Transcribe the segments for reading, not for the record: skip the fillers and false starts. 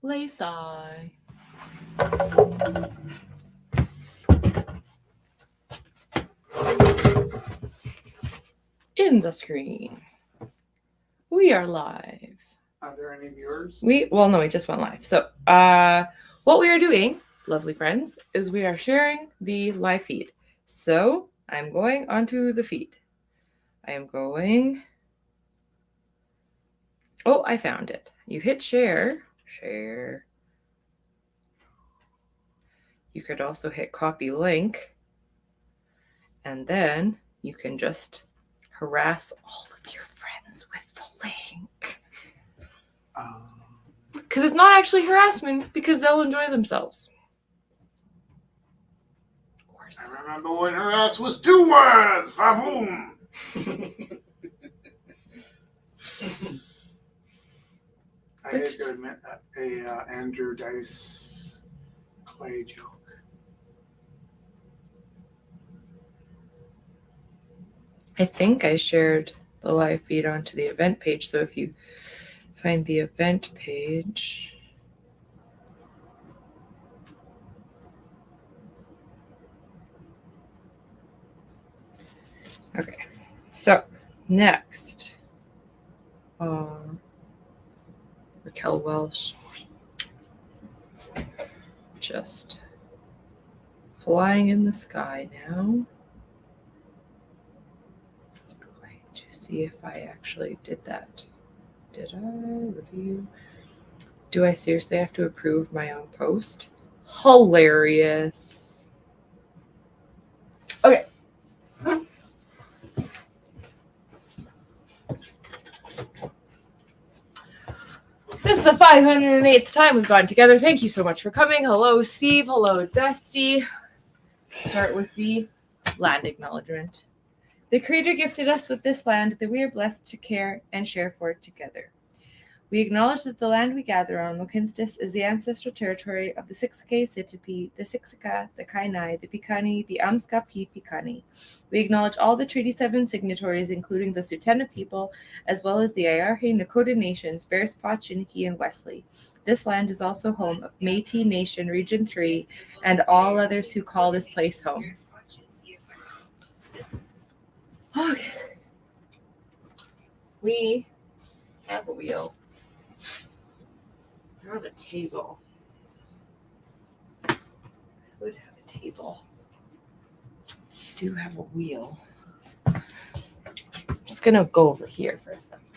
Lacy. In the screen. We are live. Are there any viewers? No, we just went live. So, what we are doing, lovely friends, is we are sharing the live feed. So, I'm going onto the feed. I am going. Oh, I found it. You hit share. Share. You could also hit copy link. And then you can just harass all of your friends with the link. Because it's not actually harassment, because they'll enjoy themselves. I remember when harass was 2 words. Vavoom. I hate to admit that a Andrew Dice Clay joke. I think I shared the live feed onto the event page. So if you find the event page. Okay. So next. Raquel Welsh. Just flying in the sky now. Just going to see if I actually did that. Did I review? Do I seriously have to approve my own post? Hilarious. Okay. This is the 508th time we've gotten together. Thank you so much for coming. Hello, Steve. Hello, Dusty. Start with the land acknowledgement. The Creator gifted us with this land that we are blessed to care and share for it together. We acknowledge that the land we gather on, Mohkinstsis, is the ancestral territory of the Siksika Sitipi, the Siksika, the Kainai, the Piikani, the Amskapi Piikani. We acknowledge all the Treaty 7 signatories, including the Tsuut'ina people, as well as the Ayarhe Nakota nations, Bearspaw, Chiniki, and Wesley. This land is also home of Métis Nation Region 3 and all others who call this place home. Okay. We have a wheel. Not a table. I would have a table. I do have a wheel. I'm just gonna go over here for a second.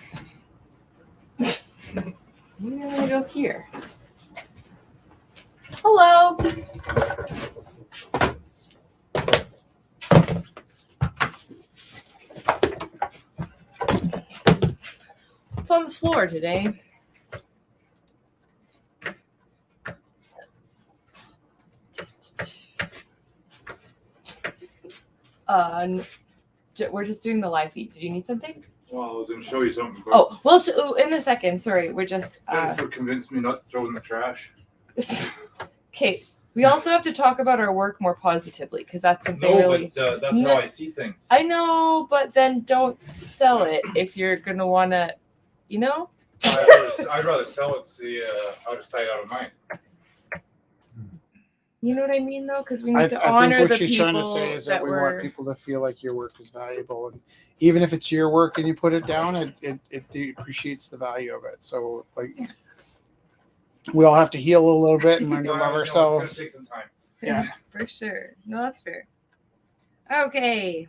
I'm gonna go here. Hello. What's on the floor today? We're just doing the live feed. Did you need something? Well, I was going to show you something. Oh, well, in a second. Sorry, we're just. Jennifer convinced me not to throw in the trash. Okay, we also have to talk about our work more positively because that's something really. But that's how I see things. I know, but then don't sell it if you're gonna wanna, you know. I'd rather sell it. See, out of sight, out of mind. You know what I mean, though, because we need to I honor think the what she's people trying to say is that we were... want people to feel like your work is valuable, and even if it's your work and you put it down, it depreciates the value of it. So, like, we all have to heal a little bit and learn to love ourselves. It's going to take some time. Yeah, for sure. No, that's fair. Okay.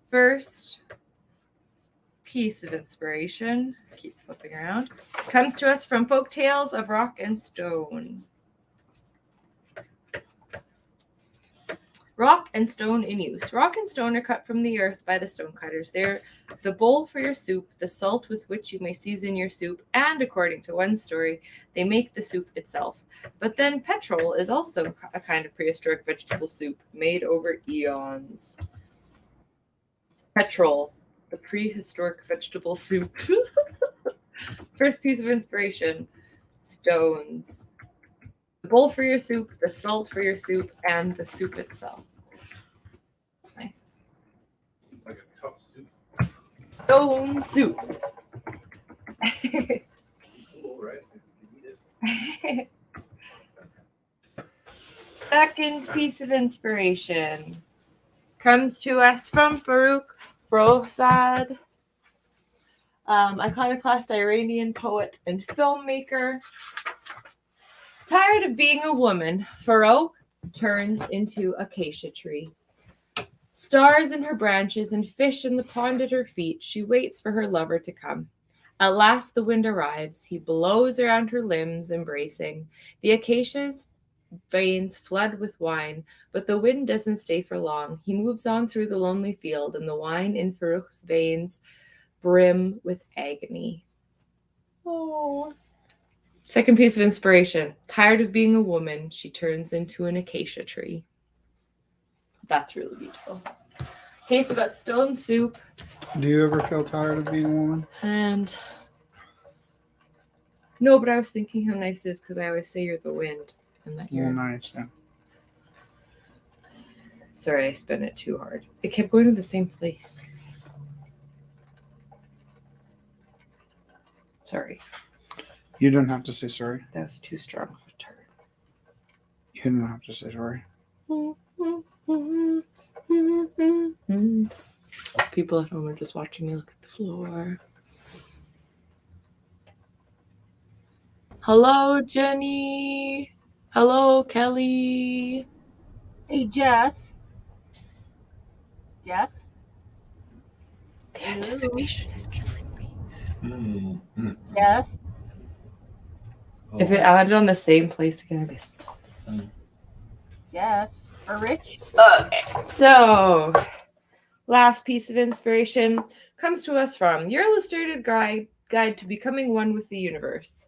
First piece of inspiration, keep flipping around, comes to us from Folk Tales of Rock and Stone. Rock and stone in use. Rock and stone are cut from the earth by the stonecutters. They're the bowl for your soup, the salt with which you may season your soup, and according to one story, they make the soup itself. But then petrol is also a kind of prehistoric vegetable soup made over eons. Petrol, the prehistoric vegetable soup. First piece of inspiration, stones. The bowl for your soup, the salt for your soup, and the soup itself. That's nice. Like a tough soup. Stone soup. Cool, right? Second piece of inspiration comes to us from Baruch Brosad, iconoclast Iranian poet and filmmaker. Tired of being a woman, Farouk turns into acacia tree. Stars in her branches and fish in the pond at her feet, she waits for her lover to come. At last the wind arrives. He blows around her limbs, embracing. The acacia's veins flood with wine, but the wind doesn't stay for long. He moves on through the lonely field, and the wine in Farouk's veins brim with agony. Oh. Second piece of inspiration. Tired of being a woman, she turns into an acacia tree. That's really beautiful. Okay, so we got stone soup. Do you ever feel tired of being a woman? And no, but I was thinking how nice it is because I always say you're the wind. And that you're... nice, yeah. Sorry, I spent it too hard. It kept going to the same place. Sorry. You don't have to say sorry. That was too strong of a turn. You don't have to say sorry. People at home are just watching me look at the floor. Hello, Jenny. Hello, Kelly. Hey, Jess. Jess? The anticipation is killing me. Jess? If it landed on the same place again, I'd be... Jess? Or Rich? Okay, so last piece of inspiration comes to us from Your Illustrated Guide to Becoming One with the Universe.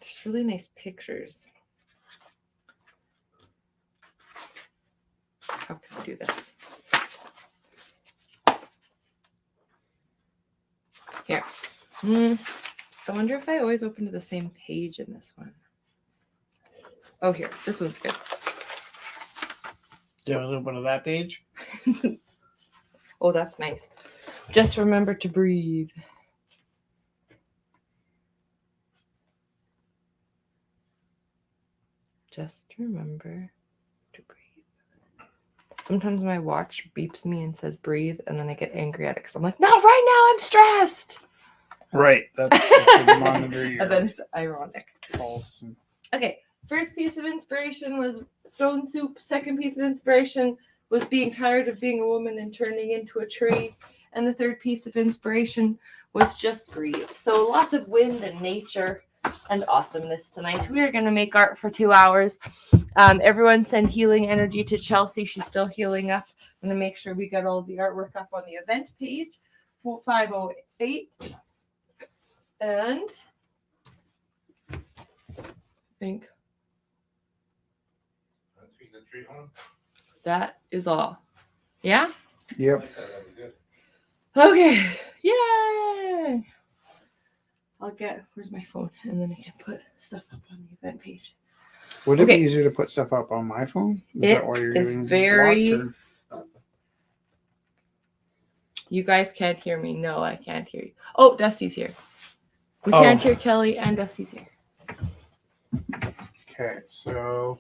There's really nice pictures. How can I do this? Here. I wonder if I always open to the same page in this one. Oh, here. This one's good. Do you have a little bit of that page? Oh, that's nice. Just remember to breathe. Just remember to breathe. Sometimes my watch beeps me and says breathe, and then I get angry at it because I'm like, not right now, I'm stressed. Right. That's to monitor your And then it's ironic. pulse. Okay, first piece of inspiration was stone soup. Second piece of inspiration was being tired of being a woman and turning into a tree. And the third piece of inspiration was just breathe. So lots of wind and nature and awesomeness tonight. We are going to make art for 2 hours. Everyone send healing energy to Chelsea. She's still healing up. I'm going to make sure we get all the artwork up on the event page. 508. And I think that is all. Yeah? Yep. Okay. Yay! Where's my phone? And then I can put stuff up on the event page. Would it Okay. be easier to put stuff up on my phone? It is getting very- blocked, or- You guys can't hear me. No, I can't hear you. Oh, Dusty's here. We Oh. can't hear Kelly, and Dusty's here. Okay, so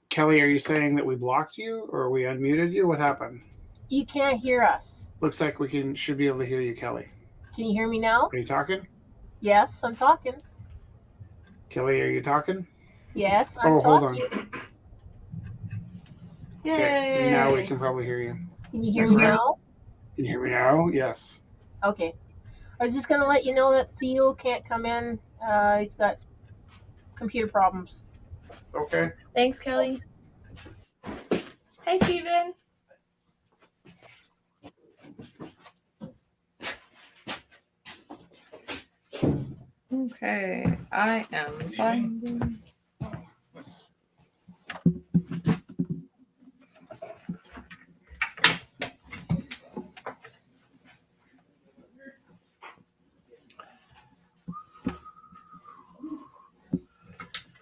Kelly, are you saying that we blocked you or we unmuted you? What happened? You can't hear us. Looks like we should be able to hear you, Kelly. Can you hear me now? Are you talking? Yes, I'm talking. Kelly, are you talking? Yes, I'm Oh, hold on. talking. Yay! Okay, now we can probably hear you. Can you hear me now? Can you hear me now? Yes. Okay. I was just going to let you know that Theo can't come in. He's got computer problems. Okay. Thanks, Kelly. Hi, Steven. Okay, I am finding.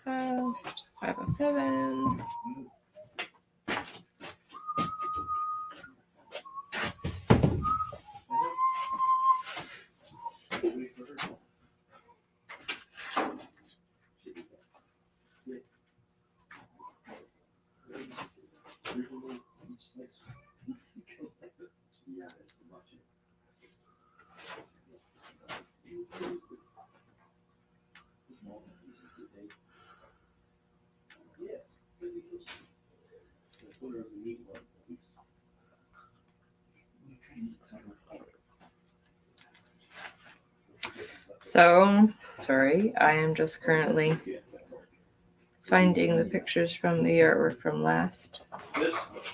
Past 507. So, sorry, I am just currently finding the pictures from the artwork from last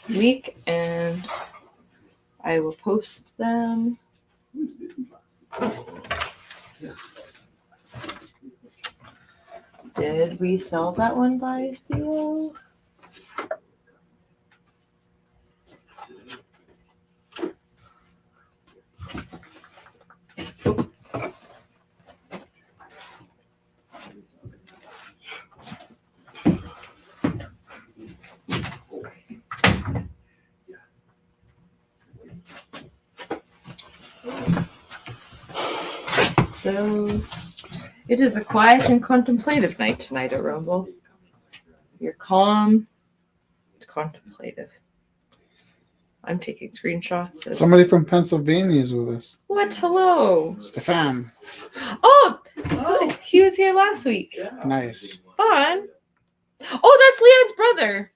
week, and I will post them. Did we sell that one by Theo? So, it is a quiet and contemplative night tonight at Rumble. You're calm, contemplative. I'm taking screenshots. Somebody from Pennsylvania is with us. What? Hello. Stefan. Oh, so he was here last week. Nice. Fun. Oh, that's Leanne's brother.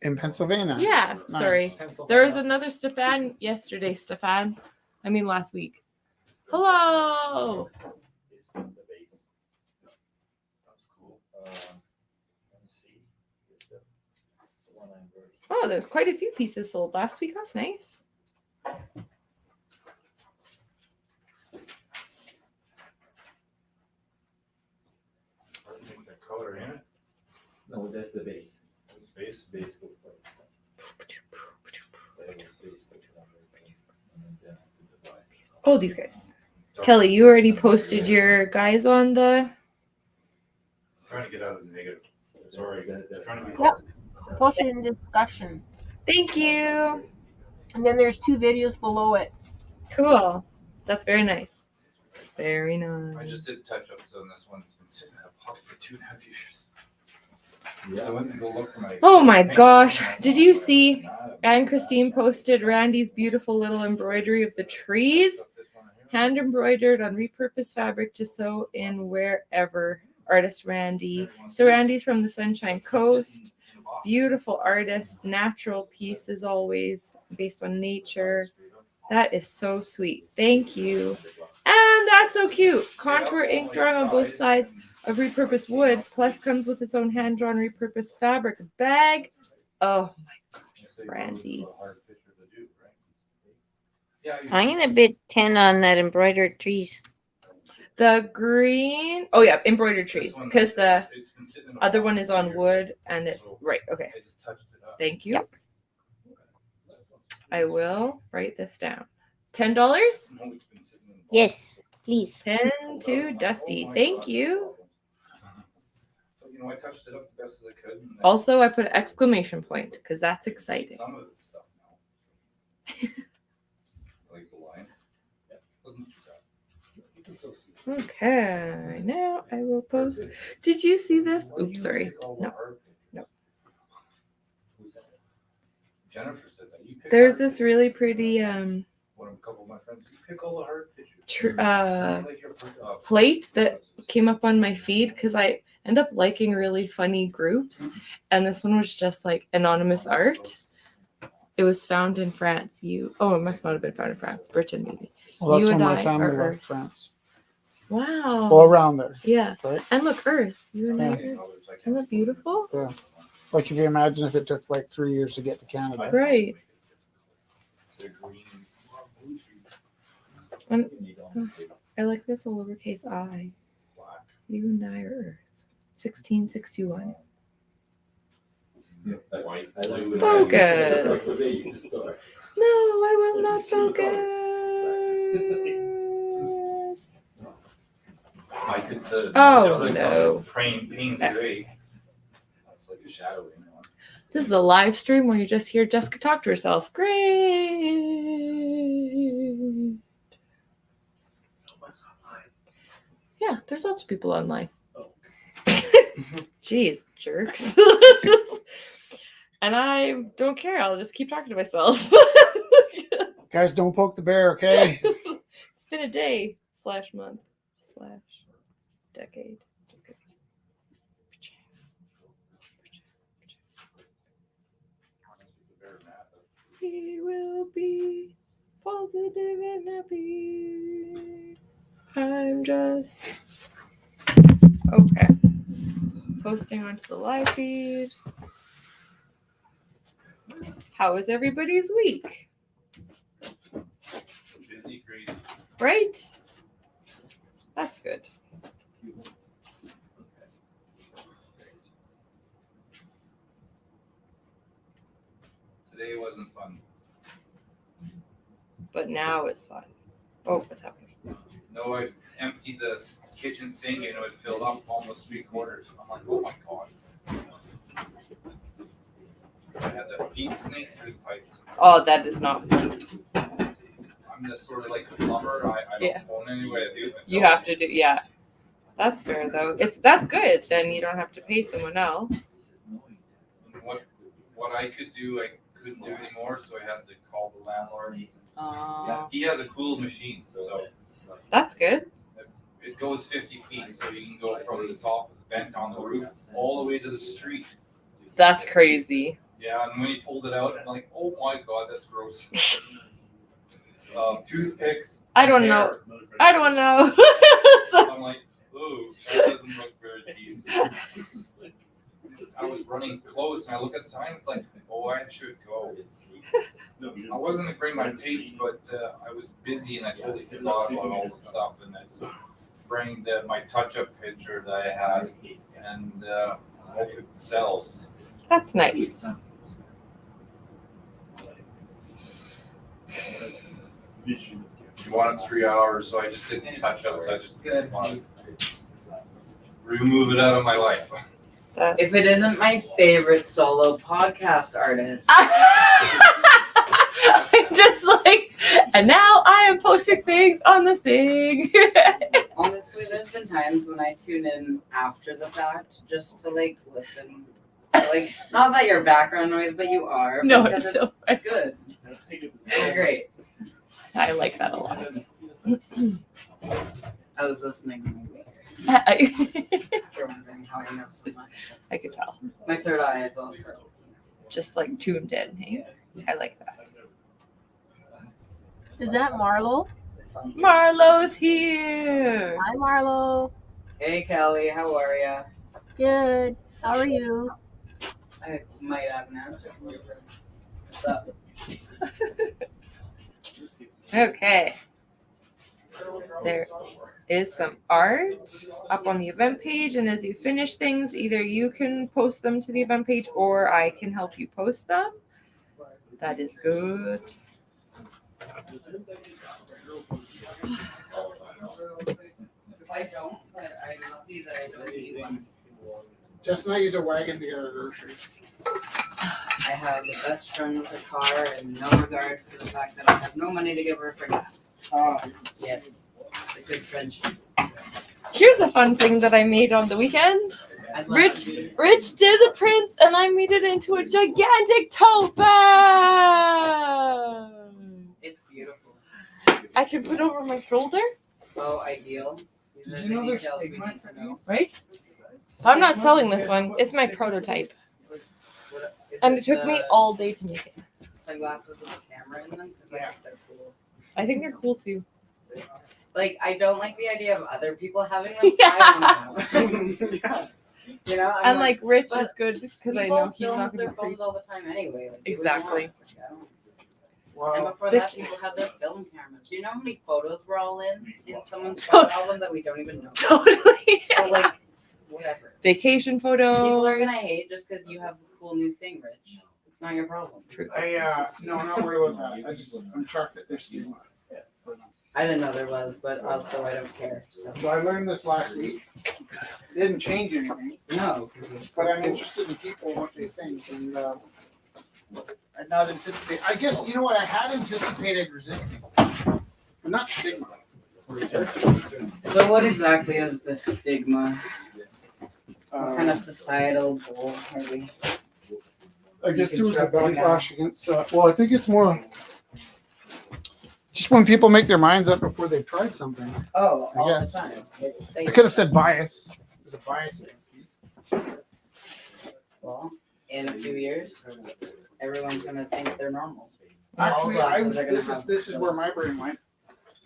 In Pennsylvania. Yeah, Nice. sorry. There was another Stefan yesterday, last week. Hello. Oh, there's quite a few pieces sold last week. That's nice. The color in it. No, that's the base. It's base. Oh, these guys. Kelly, you already posted your guys on the. Trying to get out of the negative. Sorry. Trying to be. Yep. Post it in discussion. Thank you. And then there's 2 videos below it. Cool. That's very nice. Very I nice. just did touch ups on this one. It's been sitting in a pot for 2.5 years. Yeah. So I went to go look for my. Oh my gosh. Did you see Anne Christine posted Randy's beautiful little embroidery of the trees? Hand embroidered on repurposed fabric to sew in wherever. Artist Randy. So Randy's from the Sunshine Coast. Beautiful artist. Natural piece as always. Based on nature. That is so sweet. Thank you. And that's so cute. Contour ink drawing on both sides of repurposed wood. Plus comes with its own hand-drawn repurposed fabric bag. Oh my gosh, Randy. I'm gonna bid 10 on that embroidered trees. The green. Oh yeah, embroidered trees. Because the other one is on wood and it's right. Okay. Thank you. Yep. I will write this down. $10? Yes, please. 10 to Dusty. Thank you. I touched it up the best as I could. Also, I put an exclamation point because that's exciting. Some of the stuff now. Like the line. Yeah. Wasn't too bad. Okay, now I will post. Did you see this? Oops, sorry. No. No. Jennifer said that. You pick There's art this pictures. really pretty One of a couple of my friends. You pick all the hard pictures. Plate that came up on my feed because I end up liking really funny groups, and this one was just like anonymous art. It was found in France. It must not have been found in France. Britain, maybe. Well, that's You when and my I family are left Earth. France. Wow. Well, around there, Yeah. right? And look, Earth. You and I. Yeah. Earth. Isn't that beautiful? Yeah. Like if you imagine if it took like 3 years to get to Canada. Right. And I like this a lowercase I. You and I are Earth. 1661. Focus. No, I will not focus. I could set Oh, no. Pains X. gray. That's like a shadowing one. This is a live stream where you just hear Jessica talk to herself. Great. Yeah, there's lots of people online. Jeez, jerks. And I don't care. I'll just keep talking to myself. Guys, don't poke the bear, okay? It's been a day /month/decade. Just kidding. just okay. Posting onto the live feed. How was everybody's week? Busy, crazy. Right? That's good. Today wasn't fun. But now it's fun. Oh, what's happening? No, I emptied the kitchen sink and it was filled up almost 3/4. I'm like, oh my god. I had to feed snake through the pipes. Oh, that is not fun. I'm just sort of like a plumber. I Yeah. don't own any way to do it myself. You have to do, yeah. That's fair though. That's good. Then you don't have to pay someone else. What I could do, I couldn't do anymore, so I had to call the landlord. He has a cool machine, so That's good. it goes 50 feet, so you can go from the top of the vent on the roof all the way to the street. That's crazy. Yeah, and when he pulled it out, I'm like, oh my god, that's gross. Toothpicks. I don't know. hair. I don't know. I'm like, ooh, that doesn't look very decent. I was running close, and I look at the time. It's like, oh, I should go. I wasn't gonna bring my plates, but I was busy, and I totally forgot about all the stuff. And I bring my touch-up picture that I had, and hope it sells. That's nice. She wanted 3 hours, so I just didn't touch up. So I just wanted to remove it out of my life. That- If it isn't my favorite solo podcast artist, I'm just like, and now I am posting things on the thing. honestly, there's been times when I tune in after the fact just to like listen. Like, not that you're background noise, but you are. No, because it's so funny. good. You're great. I like that a lot. I was listening. I If you're wondering how I know so much. could tell. My third eye is also. Just like tuned in. Hey, I like that. Is that Marlo? Marlo's here. Hi, Marlo. Hey, Kelly, how are ya? Good. How are you? I might have an answer for you. What's up? Okay. There is some art up on the event page, and as you finish things, either you can post them to the event page or I can help you post them. That is good. If I don't, but I'm lucky that I don't need one. Just not use a wagon to get our groceries. I have the best friend with a car and no regard for the fact that I have no money to give her for gas. Yes, it's a good friendship. Here's a fun thing that I made on the weekend. I'd love to see it. Rich did the prints, and I made it into a gigantic tote bag. It's beautiful. I can put over my shoulder, Oh, ideal. These Did are you the know there's details we stigma need for to know. these? right? I'm not selling this one. It's my prototype, What- is and it took me the all day to make it. sunglasses with a camera in them? Because I think they're cool. I think they're cool too. Like, I don't like the idea of other people having them. Yeah. I want to have them. Yeah. You know, I'm And like Rich but is good because I people know he's film not with gonna their be crazy. phones all the time anyway. Like, Exactly. And Well, before They that, people had their film cameras. Do you know how many photos we're all in someone's So- photo album that we don't even know? Totally. So like, whatever. Vacation photo. People are gonna hate just because you have a cool new thing, Rich. It's not your problem. no, I'm not worried about that. I'm shocked that there's stigma. I didn't know there was, but also I don't care. So So I learned this last week. It didn't change anything, no. but I'm interested in people and what they think, and I'd not anticipate. I guess you know what? I had anticipated resistance, but not stigma. So what exactly is this stigma? What kind of Um, societal bull are we? I guess there was a backlash against. Well, I think it's more just when people make their minds up before they've tried something. Oh, all Yes. the time. I could have said bias. There's a bias. Well, in a few years, everyone's gonna think they're normal. Actually, All I was. glasses are gonna This is have this is where my brain went.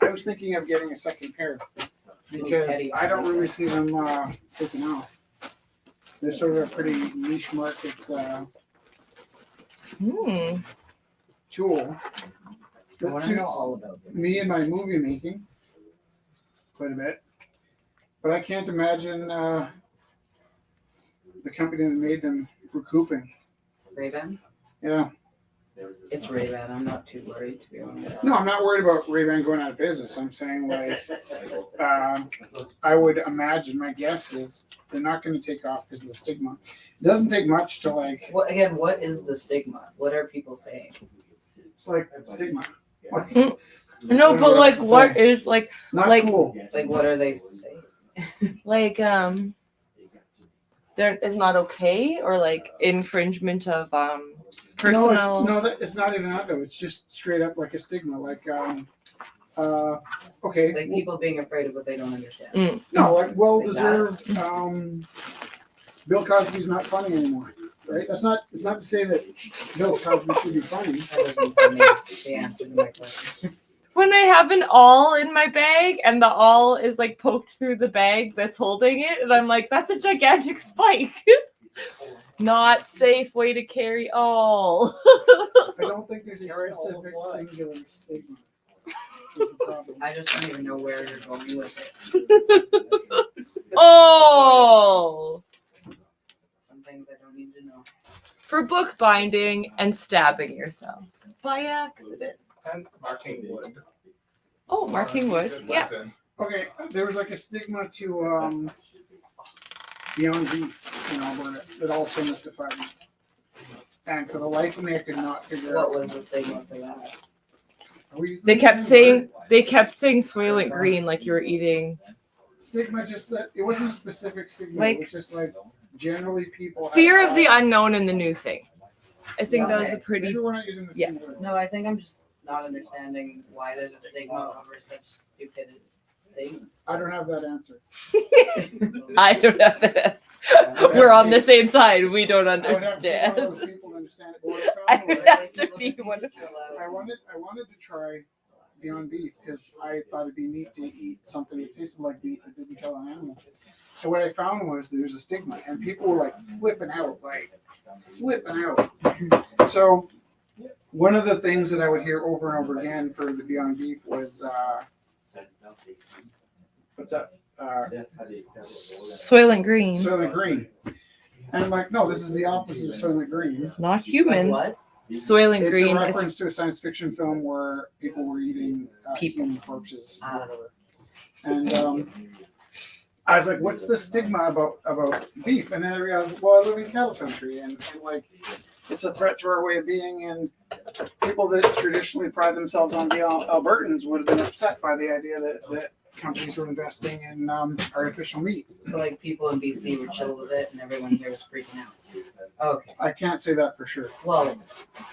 I was thinking of getting a second pair. because Petty I don't ones. really see them taking off. They're sort of a pretty niche market tool I that want to know suits all about them. me and my movie making quite a bit. But I can't imagine the company that made them recouping. Ray-Ban? Yeah. It's Ray-Ban. I'm not too worried, to be honest. No, I'm not worried about Ray-Ban going out of business. I'm saying like I would imagine, my guess is they're not going to take off because of the stigma. It doesn't take much to like, What is the stigma? What are people saying? it's like stigma. No, but like, what is like Not Like- cool. Like, what are they saying? there is not okay, or like infringement of No, personal. it's not even that though. It's just straight up like a stigma. Like, okay, Like people being afraid of what they don't understand. no, like well-deserved. Bill Cosby's not funny anymore, right? It's not to say that Bill Cosby should be funny. That doesn't tell me the answer to my question. When I have an awl in my bag and the awl is like poked through the bag that's holding it, and I'm like, that's a gigantic spike. Not safe way to carry awl. I don't think there's a specific singular stigma. Is the problem. I just don't even know where you're going with it. Oh, Some things I don't need to know. for bookbinding and stabbing yourself by accident. And marking wood. Oh, marking wood. Yeah. Okay, there was like a stigma to Beyond Beef in Alberta that also mystified me. And for the life of me, I could not figure What out. was the stigma for that? Are we using They the kept same word? saying Soylent Green like you were eating. Stigma, just that it wasn't a specific stigma. Like- it was just like generally people. had Fear of the thoughts. unknown and the new thing. I think that was a Maybe pretty. we're not using the Yeah. same word. No, I think I'm just not understanding why there's a stigma over such stupid things. I don't have that answer. I don't have that. We're on the same side. We don't I would have to be one of understand. those people to understand it. But what I I found would was have to be one of. I wanted to try Beyond Beef because I thought it'd be neat to eat something that tasted like beef that didn't kill an animal. And what I found was there's a stigma, and people were like flipping out. So one of the things that I would hear over and over again for the Beyond Beef was what's that? Soylent Green. Soylent Green. And I'm like, no, this is the opposite of Soylent Green. It's not Like human. what? Soylent It's Green. a It's reference to a science fiction film where people were eating People. human corpses or Ah. whatever. And I was like, what's the stigma about beef? And then I realized, well, I live in cattle country, and like, it's a threat to our way of being. And people that traditionally pride themselves on being Albertans would have been upset by the idea that companies were investing in artificial meat. So like people in BC were chill with it and everyone here was freaking out. Okay. I can't say that for sure. Well,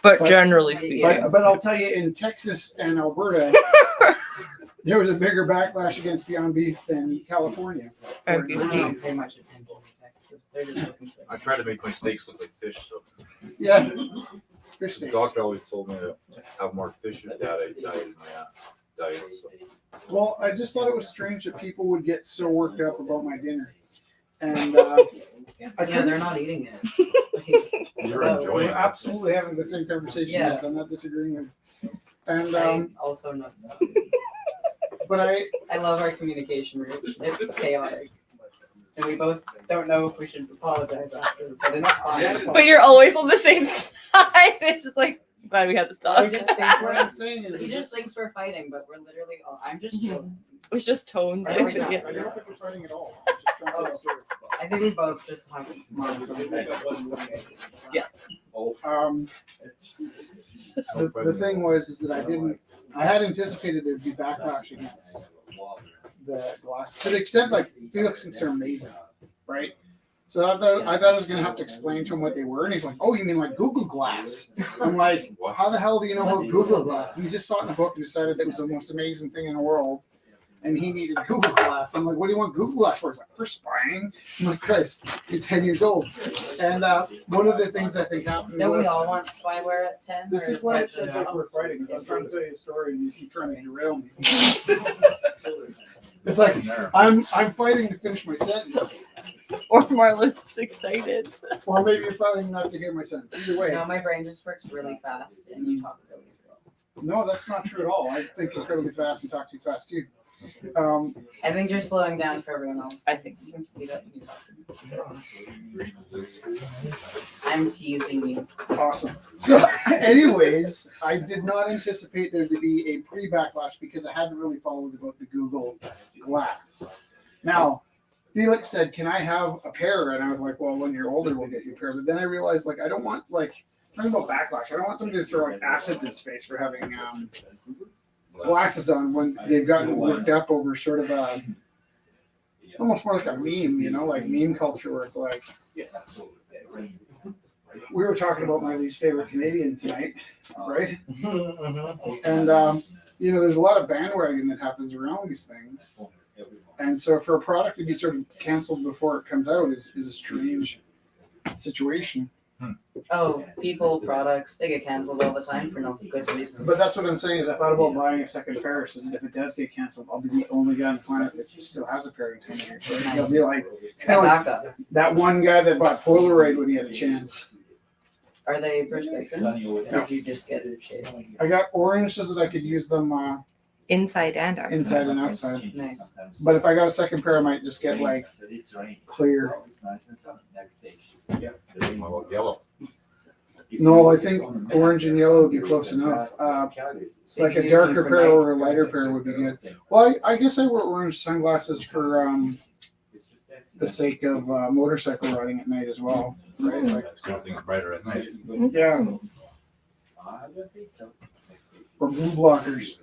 but but- generally speaking. But I'll tell you, in Texas and Alberta, there was a bigger backlash against Beyond Beef than California. And I BC. don't pay much attention to Texas. They're just looking for. I try to make my steaks look like fish, so Yeah. Fish the steaks. doctor always told me to have more fish in diet in my diet. So. Well, I just thought it was strange that people would get so worked up about my dinner. And I Yeah, they're not eating it. You're Oh, enjoying we're it. absolutely having the same conversation. Yeah. Yes, I'm not disagreeing with. And I also know. but I love our communication, Rich. It's chaotic. And we both don't know if we should apologize after, but it's fine. But you're always on the same side. It's just like, glad we had this We talk. just think what we're, I'm saying is, he just thinks we're fighting, but we're literally, I'm just joking. It's just tones. Every time. I don't think we're fighting at all. I'm just trying to observe. I think we both just have monotone. Yeah. The thing was is that I had anticipated there'd be backlash against the glass to the extent like Felix thinks they're amazing, right? So I thought I was gonna have to explain to him what they were, and he's like, "Oh, you mean like Google Glass?" I'm like, "How the hell do you know about Google Glass?" And he just saw it in a book and decided that it was the most amazing thing in the world. and he needed Google Glass. I'm like, what do you want Google Glass for? He's like, for spying. I'm like, Christ, you're 10 years old. And one of the things I think happened. Don't we with- all want spyware at 10? This or is why that it says just- that we're fighting. I'm trying to tell you a story, and you keep trying to derail me. It's like I'm fighting to finish my sentence, Or Marlo's just excited. or maybe you're fighting not to hear my sentence. Either way, No, my brain just works really fast and you talk really slow. no, that's not true at all. I think incredibly fast and talk too fast too. I think you're slowing down for everyone else. I think You can speed up. You talk. I'm teasing you. Awesome. So, anyways, I did not anticipate there to be a pre-backlash because I hadn't really followed about the Google Glass. Now, Felix said, "Can I have a pair?" And I was like, "Well, when you're older, we'll get you a pair." But then I realized, like, I don't want talking about backlash. I don't want somebody to throw like acid in his face for having glasses on when they've gotten worked up over sort of a almost more like a meme, like meme culture where it's like. We were talking about my least favorite Canadian tonight, right? And there's a lot of bandwagon that happens around these things. And so for a product to be sort of canceled before it comes out is a strange situation. Oh, people, products, they get canceled all the time for no good reason. But that's what I'm saying is I thought about buying a second pair so that if it does get canceled, I'll be the only guy on the planet that still has a pair in 10 years. So I'll be like, Got backup. that one guy that bought Polaroid when he had a chance. Are they prescription? Or did you just get it shade? I got orange so that I could use them inside and outside. inside and outside. Nice. But if I got a second pair, I might just get like clear. Yellow. No, I think orange and yellow would be close enough. Like a darker pair or a lighter pair would be good. Well, I guess I wear orange sunglasses for the sake of motorcycle riding at night as well, right? Like, Everything's brighter at night. yeah, or blue blockers.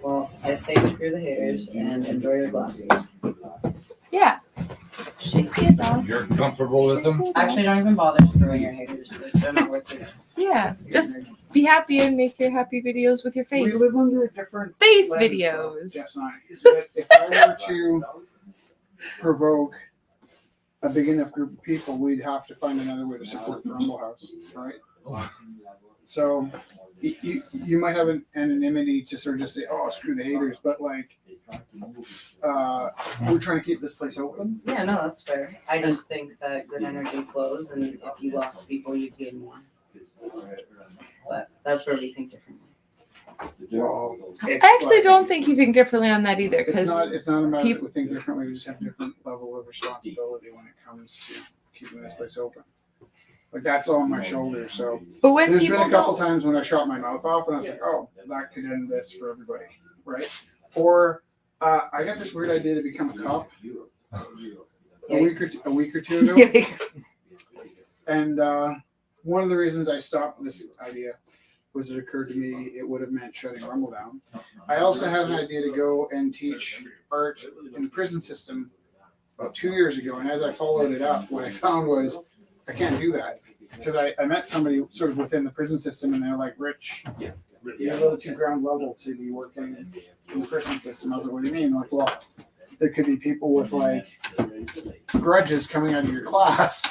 Well, I say screw the haters and enjoy your glasses. Yeah. Shake it off. You're comfortable with them? Actually, don't even bother screwing your haters. They're not worth it. Yeah. Just be happy and make your happy videos with your We face. live under a different Face lens, videos. Jeff's not. But if I were to provoke a big enough group of people, we'd have to find another way to support the Rumble House, right? So you might have an anonymity to sort of just say, "Oh, screw the haters," but like, we're trying to keep this place open. Yeah, no, that's fair. I just think that good energy flows, and if you lost people, you'd gain more. But that's where we think differently. Well, I actually don't think you think differently on that either, it's because not a matter peop- that we think differently. We just have a different level of responsibility when it comes to keeping this place open. Like that's on my shoulders. So but when there's people been a couple don't- times when I shot my mouth off and I was like, oh, that could end this for everybody, right? Or I got this weird idea to become a cop a week or two ago. And one of the reasons I stopped this idea was it occurred to me it would have meant shutting Rumble down. I also had an idea to go and teach art in the prison system about 2 years ago. And as I followed it up, what I found was I can't do that because I met somebody sort of within the prison system and they're like, Rich, you're a little too ground level to be working in the prison system. I was like, what do you mean? Like, well, there could be people with like grudges coming out of your class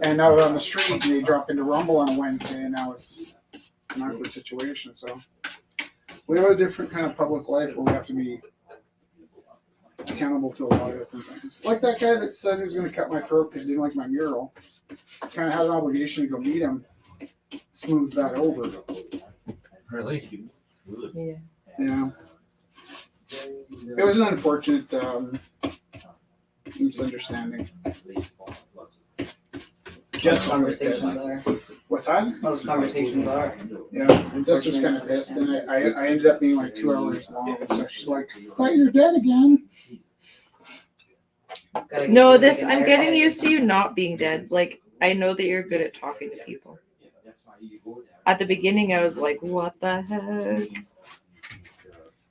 and out on the street and they drop into Rumble on a Wednesday and now it's an awkward situation. So we have a different kind of public life where we have to be accountable to a lot of different things. Like that guy that said he was going to cut my throat because he didn't like my mural. Kind of had an obligation to go meet him, smooth that over. Really? Yeah. It was an unfortunate misunderstanding. Just Conversations are. What's that? Most conversations are. Yeah, Jess was kind of pissed, and I ended up being like 2 hours long. So she's like, "I thought you're dead again." No, I'm getting used to you not being dead. Like, I know that you're good at talking to people. At the beginning, I was like, what the heck?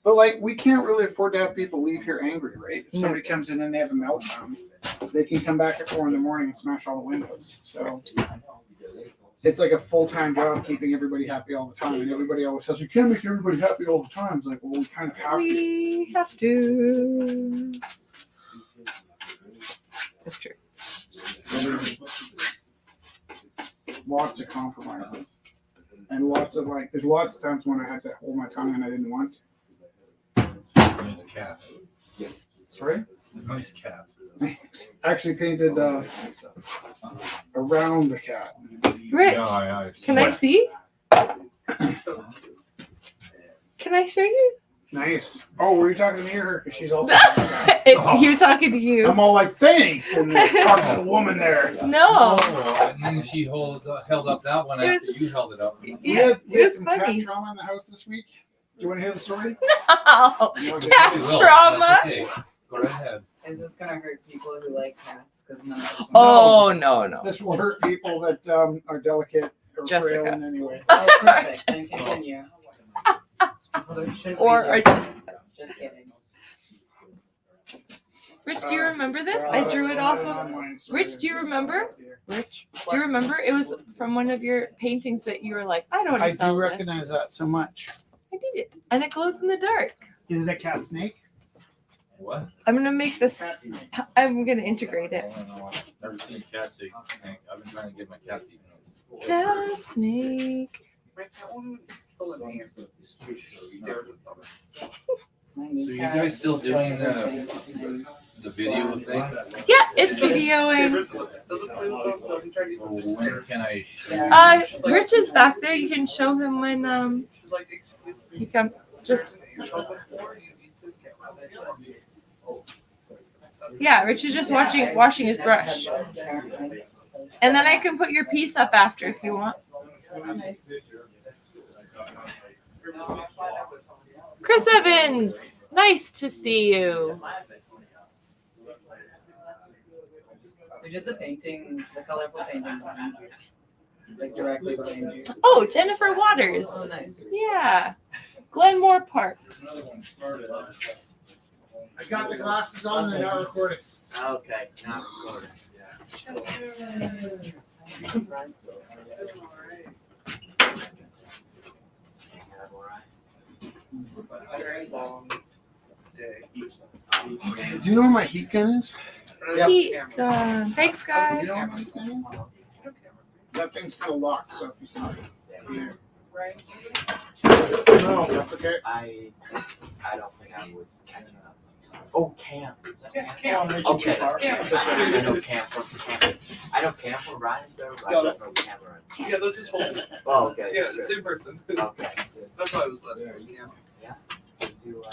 But like, we can't really afford to have people leave here angry, right? If somebody comes in and they have a meltdown, they can come back at 4 a.m. and smash all the windows. So it's like a full-time job keeping everybody happy all the time. And everybody always says, you can't make everybody happy all the time. It's like, well, we kind of have to. We have to. That's true. So there's lots of compromises. And lots of there's lots of times when I had to hold my tongue and I didn't want to. Nice cat. Sorry? Nice cat. Actually painted around the cat. Rich, Yeah, can I see? Can I show you? Nice. Oh, were you talking to me or her? Because she's also. He was talking to you. I'm all like, thanks, and then talking to the woman there. No. Oh, and then she held up that one It after was- you held it up. We Yeah, had it was some funny. cat trauma in the house this week. Do you want to hear the story? No. No, just- Cat We will. trauma. That's okay. Go right ahead. Is this gonna hurt people who like cats? Because none of us. Oh no. This will hurt people that are delicate or Jessica. frail in any way. Oh, perfect. Then continue. Or Just kidding. Rich, do you remember this? I drew it off of. Rich, do you remember? Rich, do you remember? It was from one of your paintings that you were like, I don't want I to sell do this. recognize that so much. I did it, and it glows in the dark. Is it a cat snake? What? I'm gonna make this. I'm gonna integrate it. I don't know. I've never seen a cat snake. I've been trying to get my cat to eat those. Cat snake. So you guys still doing the video thing? Yeah, it's videoing. When can I? Rich is back there. You can show him when he comes. Just yeah, Rich is just washing his brush, and then I can put your piece up after if you want. Chris Evans, nice to see you. We did the painting, the colorful painting behind you. Like directly behind you. Oh, Jennifer Waters. Oh, nice. Yeah, Glenmore Park. I got the glasses on and now recording. Okay, now recording. Do you know where my heat gun is? Heat gun. Thanks, You guys. know where my heat gun is? That thing's kind of locked, so if you see it. No, that's okay. I don't think I was catching up. Oh, camp. I'm reaching too Okay. far. I know camp from camp. I know camp from Ryan, so I don't know Cameron. Yeah, that's his whole. Oh, okay. Yeah, the good. same person. Okay. That's why I was left. Yeah. Did you,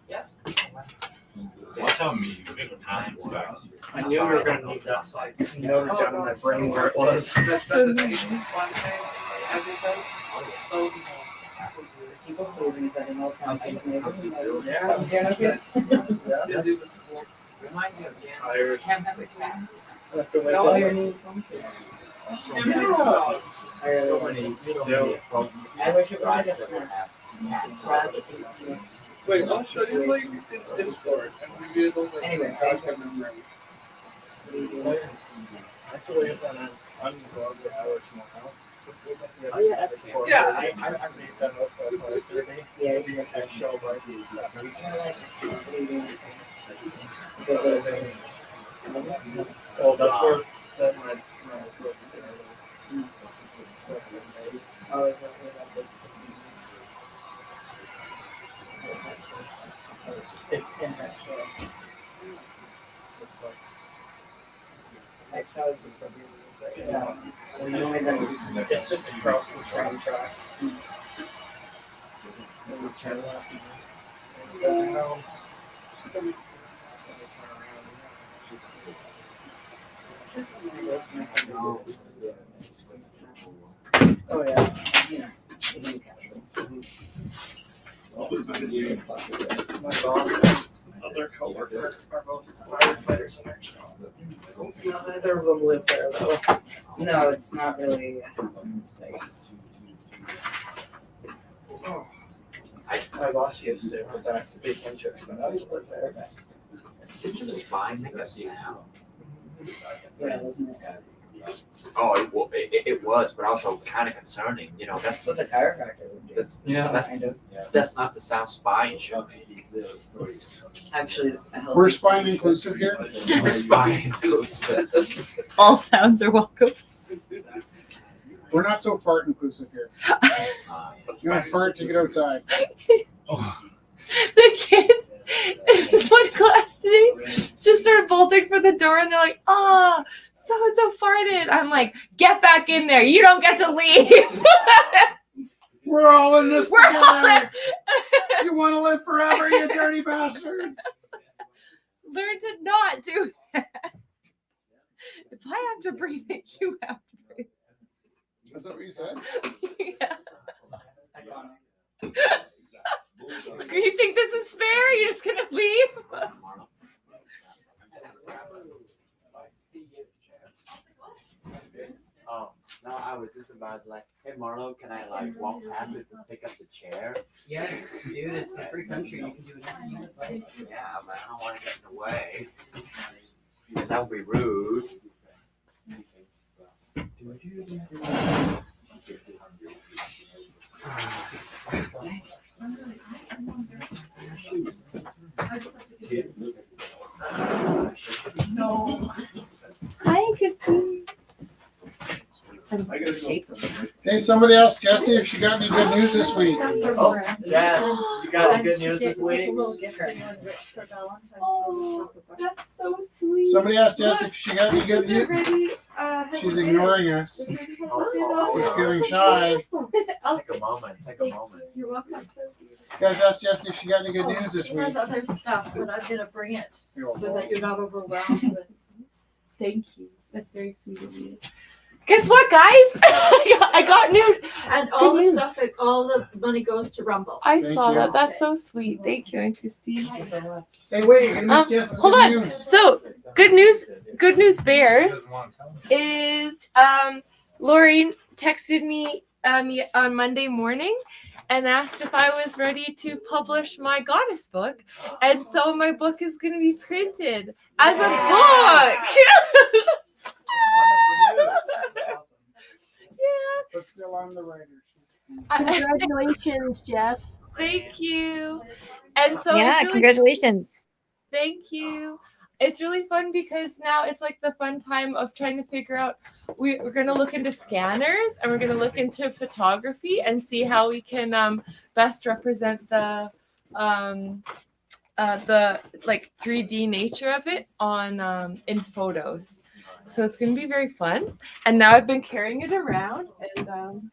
Yes. Watch how me times back. I knew we were gonna need that, so I noted down in my brain where it was. That's So the nice. People closing that in all towns. Yeah. Yeah. Busy with school. Remind me of Tired. Cam has a cat. So I feel like No, that- your new phone case. so many folks. I wish it was like a Ryan's snap. have Scratch and snap. Wait, I'll show you like his Discord and we'll be able to. Anyway, I right. can remember. I feel like I'm going to hour tomorrow. Oh, yeah, that's cool. Yeah, I read that most of the time. Yeah, Maybe an eggshell by the seven. I like Well, that's where that my book is. Oh, is that where that big? It's in eggshell. It's like Eggshell is just a really it's big. not. Well, you only been. It's just across the train tracks. Oh, yeah. My boss, other coworker are both firefighters in our job. Neither of them live there though. No, it's not really a place. My boss used to, but that's the big interest that I live there. Did you spy make a sound? Yeah, wasn't it? Oh, it was, but also kind of concerning. You know, that's What the chiropractor would do. that's not the South Spine show. Actually, a healthy We're spine inclusive here. We're spine inclusive. All sounds are welcome. We're not so fart inclusive here. You want to fart to get outside. The kids in this one class today just started bolting for the door and they're like, "Ah, so and so farted." I'm like, "Get back in there. You don't get to leave." We're all in this We're all together. You want to live forever, you dirty bastards. Learn to not do that. If I have to breathe it, you have to breathe Is that what you said? it. Yeah. You think this is fair? You're just gonna leave? Oh, no, I was just about like, hey Marlo, can I like walk past it to pick up the chair? Yeah, dude, it's a free country. You can do whatever you like. Yeah, but I don't want to get in the way. Because that would be rude. Hi, Christine. Hey, somebody asked Jessie if she got any good news this week. Oh, Jazz, you got any good news this week? Oh, that's so sweet. Somebody asked Jessie if she got any good news. She's ignoring us. She's feeling shy. Take a moment. You're welcome. You guys asked Jessie if she got any good news this She week. has other stuff, but I'm gonna bring it You're so that you're not overwhelmed with. Thank you. That's very sweet of you. Guess what, guys? I got new. And all Good the news. stuff, that all the money goes to Rumble. I Thank saw you. that. That's so sweet. Thank you, Aunt Christine. Hey, wait, I missed Jessie's Hold good on. news. So, good news bears is Lori texted me on Monday morning and asked if I was ready to publish my goddess book. And so my book is going to be printed as a book. Yeah. But still on the writer. Congratulations, Jess. Thank you. And so Yeah, it's really, congratulations. thank you. It's really fun because now it's like the fun time of trying to figure out. We're going to look into scanners and we're going to look into photography and see how we can best represent the like 3D nature of it on in photos. So it's going to be very fun. And now I've been carrying it around and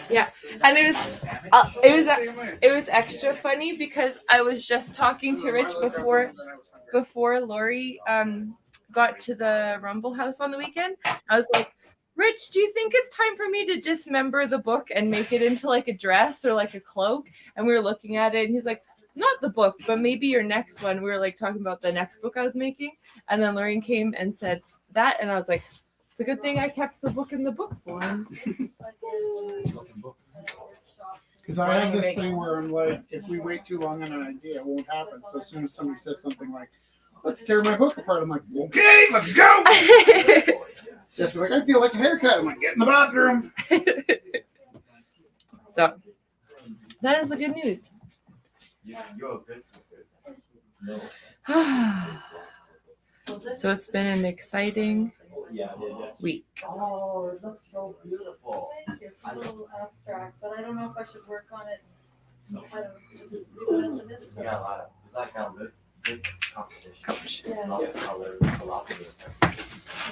yeah, and it was extra funny because I was just talking to Rich before Lori got to the Rumble House on the weekend. I was like, Rich, do you think it's time for me to dismember the book and make it into like a dress or like a cloak? And we were looking at it and he's like, not the book, but maybe your next one. We were like talking about the next book I was making. And then Lorraine came and said that. And I was like, it's a good thing I kept the book in the book form. Because I have this thing where I'm like, if we wait too long on an idea, it won't happen. So as soon as somebody says something like, let's tear my book apart, I'm like, okay, let's go. Just like, I feel like a haircut. I'm like, get in the bathroom. So that is the good news. So it's been an exciting week. Oh, it looks so beautiful. Thank you. It's a little abstract, but I don't know if I should work on it. I don't know, just leave it as it is. Yeah, a lot of that kind of good competition. Ouch. Yeah. A lot of colors, a lot of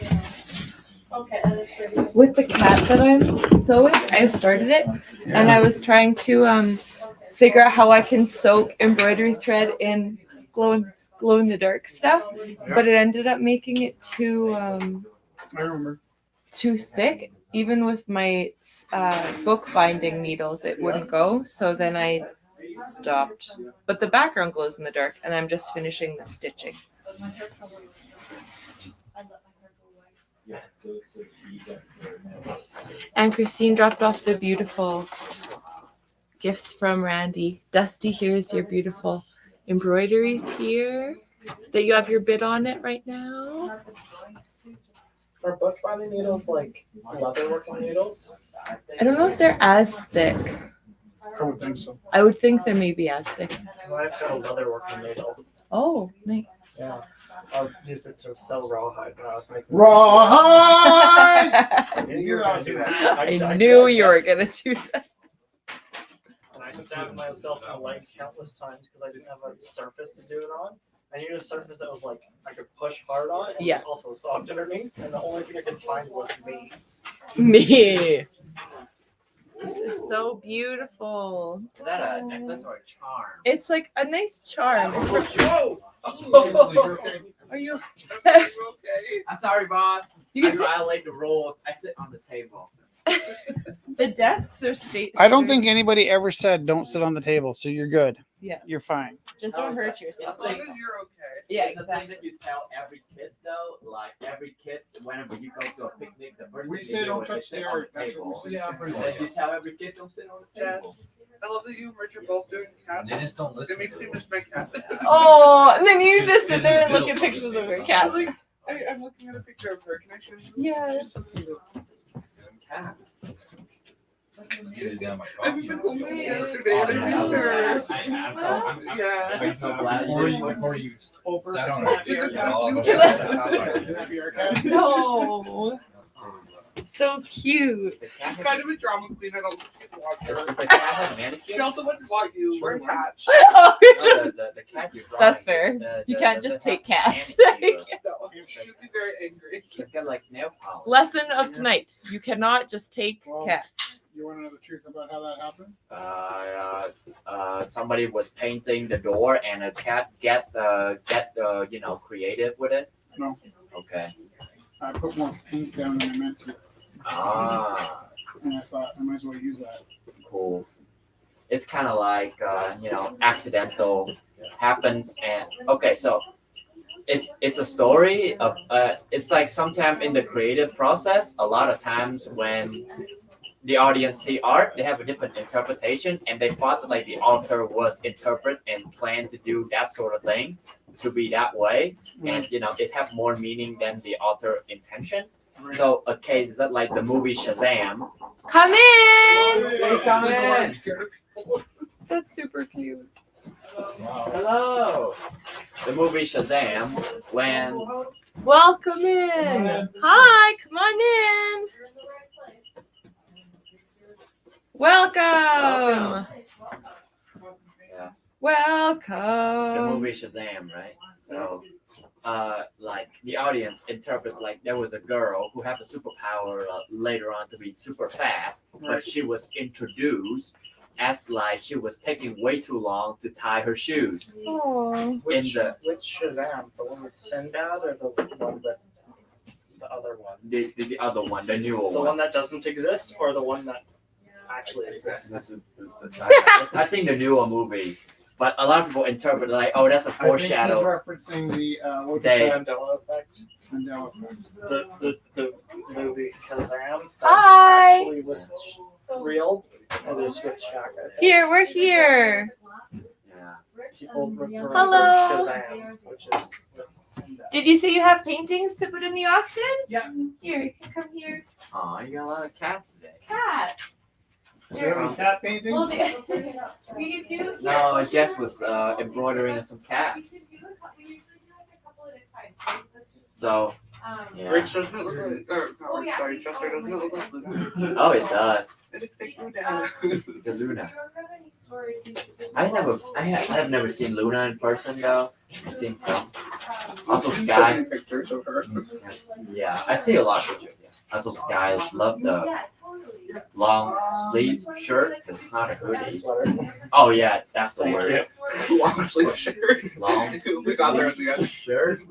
Yeah. Okay, that is pretty. With the cat that I'm sewing, I started it and I was trying to figure out how I can soak embroidery thread in glow in the dark stuff, but it ended up making it too I remember. too thick. Even with my book binding needles, it wouldn't go. So then I stopped. But the background glows in the dark, and I'm just finishing the stitching. But my hair color was I let my hair go white. And Christine dropped off the beautiful gifts from Randy. Dusty, here's your beautiful embroideries here. that you have your bid on it right now? Are Bush binding needles like leather working needles? I don't know if they're as thick. I would think so. I would think they may be as thick. I've got a leather working needle. Oh, nice. Yeah. I used it to sell rawhide when I was making Rawhide! I knew you were gonna do that. I knew you were gonna do that. And I stabbed myself in the leg countless times because I didn't have a surface to do it on. I needed a surface that was like I could push hard on and Yeah. was also soft underneath, and the only thing I could find was me. Me. This is so beautiful. Is that a necklace or a charm? It's like a nice charm. It's for Are you I'm sorry, boss. You I can sit- violate the rules. I sit on the table. the desks are state. I don't think anybody ever said don't sit on the table, so you're good. Yeah. You're fine. Just don't hurt yourself. As long as you're okay. Yeah, It's the thing that you tell every kid though, like every kid, whenever you go to a picnic, the first We thing say they do don't is they touch sit the on earth. the That's what we table. say. Yeah, And then you tell every kid don't sit on the table. I love that you and Rich are both doing cats. They just don't It listen. makes me miss my cat. Oh, and then you just sit there and look at pictures of your cat. I'm looking at a picture of her. Can I show you? Yes. Cat. Get it down my I haven't coffee. been home since yesterday and I miss her. I'm Yeah. so glad Before you you sat on Can it. That be our cat? No. So cute. She's kind of a drama queen. I don't watch Does her. the cat have manicure? She also wouldn't watch you. We're attached. Oh, you're No, just, the cat you're drawing That's is fair. the- you the- can't the- just the take hat cats. manicure. No, she'd be very angry. It's got like nail polish. Lesson of tonight. You cannot just take Well, cats. You want to know the truth about how that happened? Somebody was painting the door and a cat get creative with it. No. Okay. I put more paint down than I meant to, Ah, and I thought I might as well use that. cool. It's kind of like accidental happens and okay, so it's a story of it's like sometime in the creative process. A lot of times when the audience see art, they have a different interpretation, and they thought that like the author was interpret and planned to do that sort of thing to be that way, and it have more meaning than the author intention. So a case is that like the movie Shazam. Come in. Please come in. That's super cute. Hello. The movie Shazam when Welcome in. Hi, come on in. Welcome. Yeah. Welcome. The movie Shazam, right? So, like the audience interpret like there was a girl who had the superpower later on to be super fast, but she was introduced as like she was taking way too long to tie her shoes. Oh. Which the- Shazam? The one with Sinbad or the one with the other one? The other one, the newer The one. one that doesn't exist or the one that actually exists? I think the newer movie, but a lot of people interpret like, oh, that's a I think he's foreshadow. referencing the what you They- said, Mandela effect. Mandela effect. The movie Shazam. Hi. Actually was real. And is with Shaq. I think. Here, we're here. Yeah. People remember Hello. Shazam, which is with Sinbad. Did you say you have paintings to put in the auction? Yeah. Here, you can come here. Oh, you got a lot of cats today. Cats. Do you have any cat paintings? Well, we can do. No, Jess was embroidering some cats. We usually do a couple at a time. So, yeah. Rich doesn't it look like, no, Rich, sorry, Chester doesn't it look like Luna? Oh, it does. It looks like Luna. The Luna. I have never seen Luna in person though. I've seen some. Also So Sky. many pictures of her. Yeah, I see a lot of pictures. Yeah. Also Sky love the long sleeve shirt because it's not a hoodie. Oh yeah, that's the word. Long sleeve shirt. Long We got there at the end. shirt.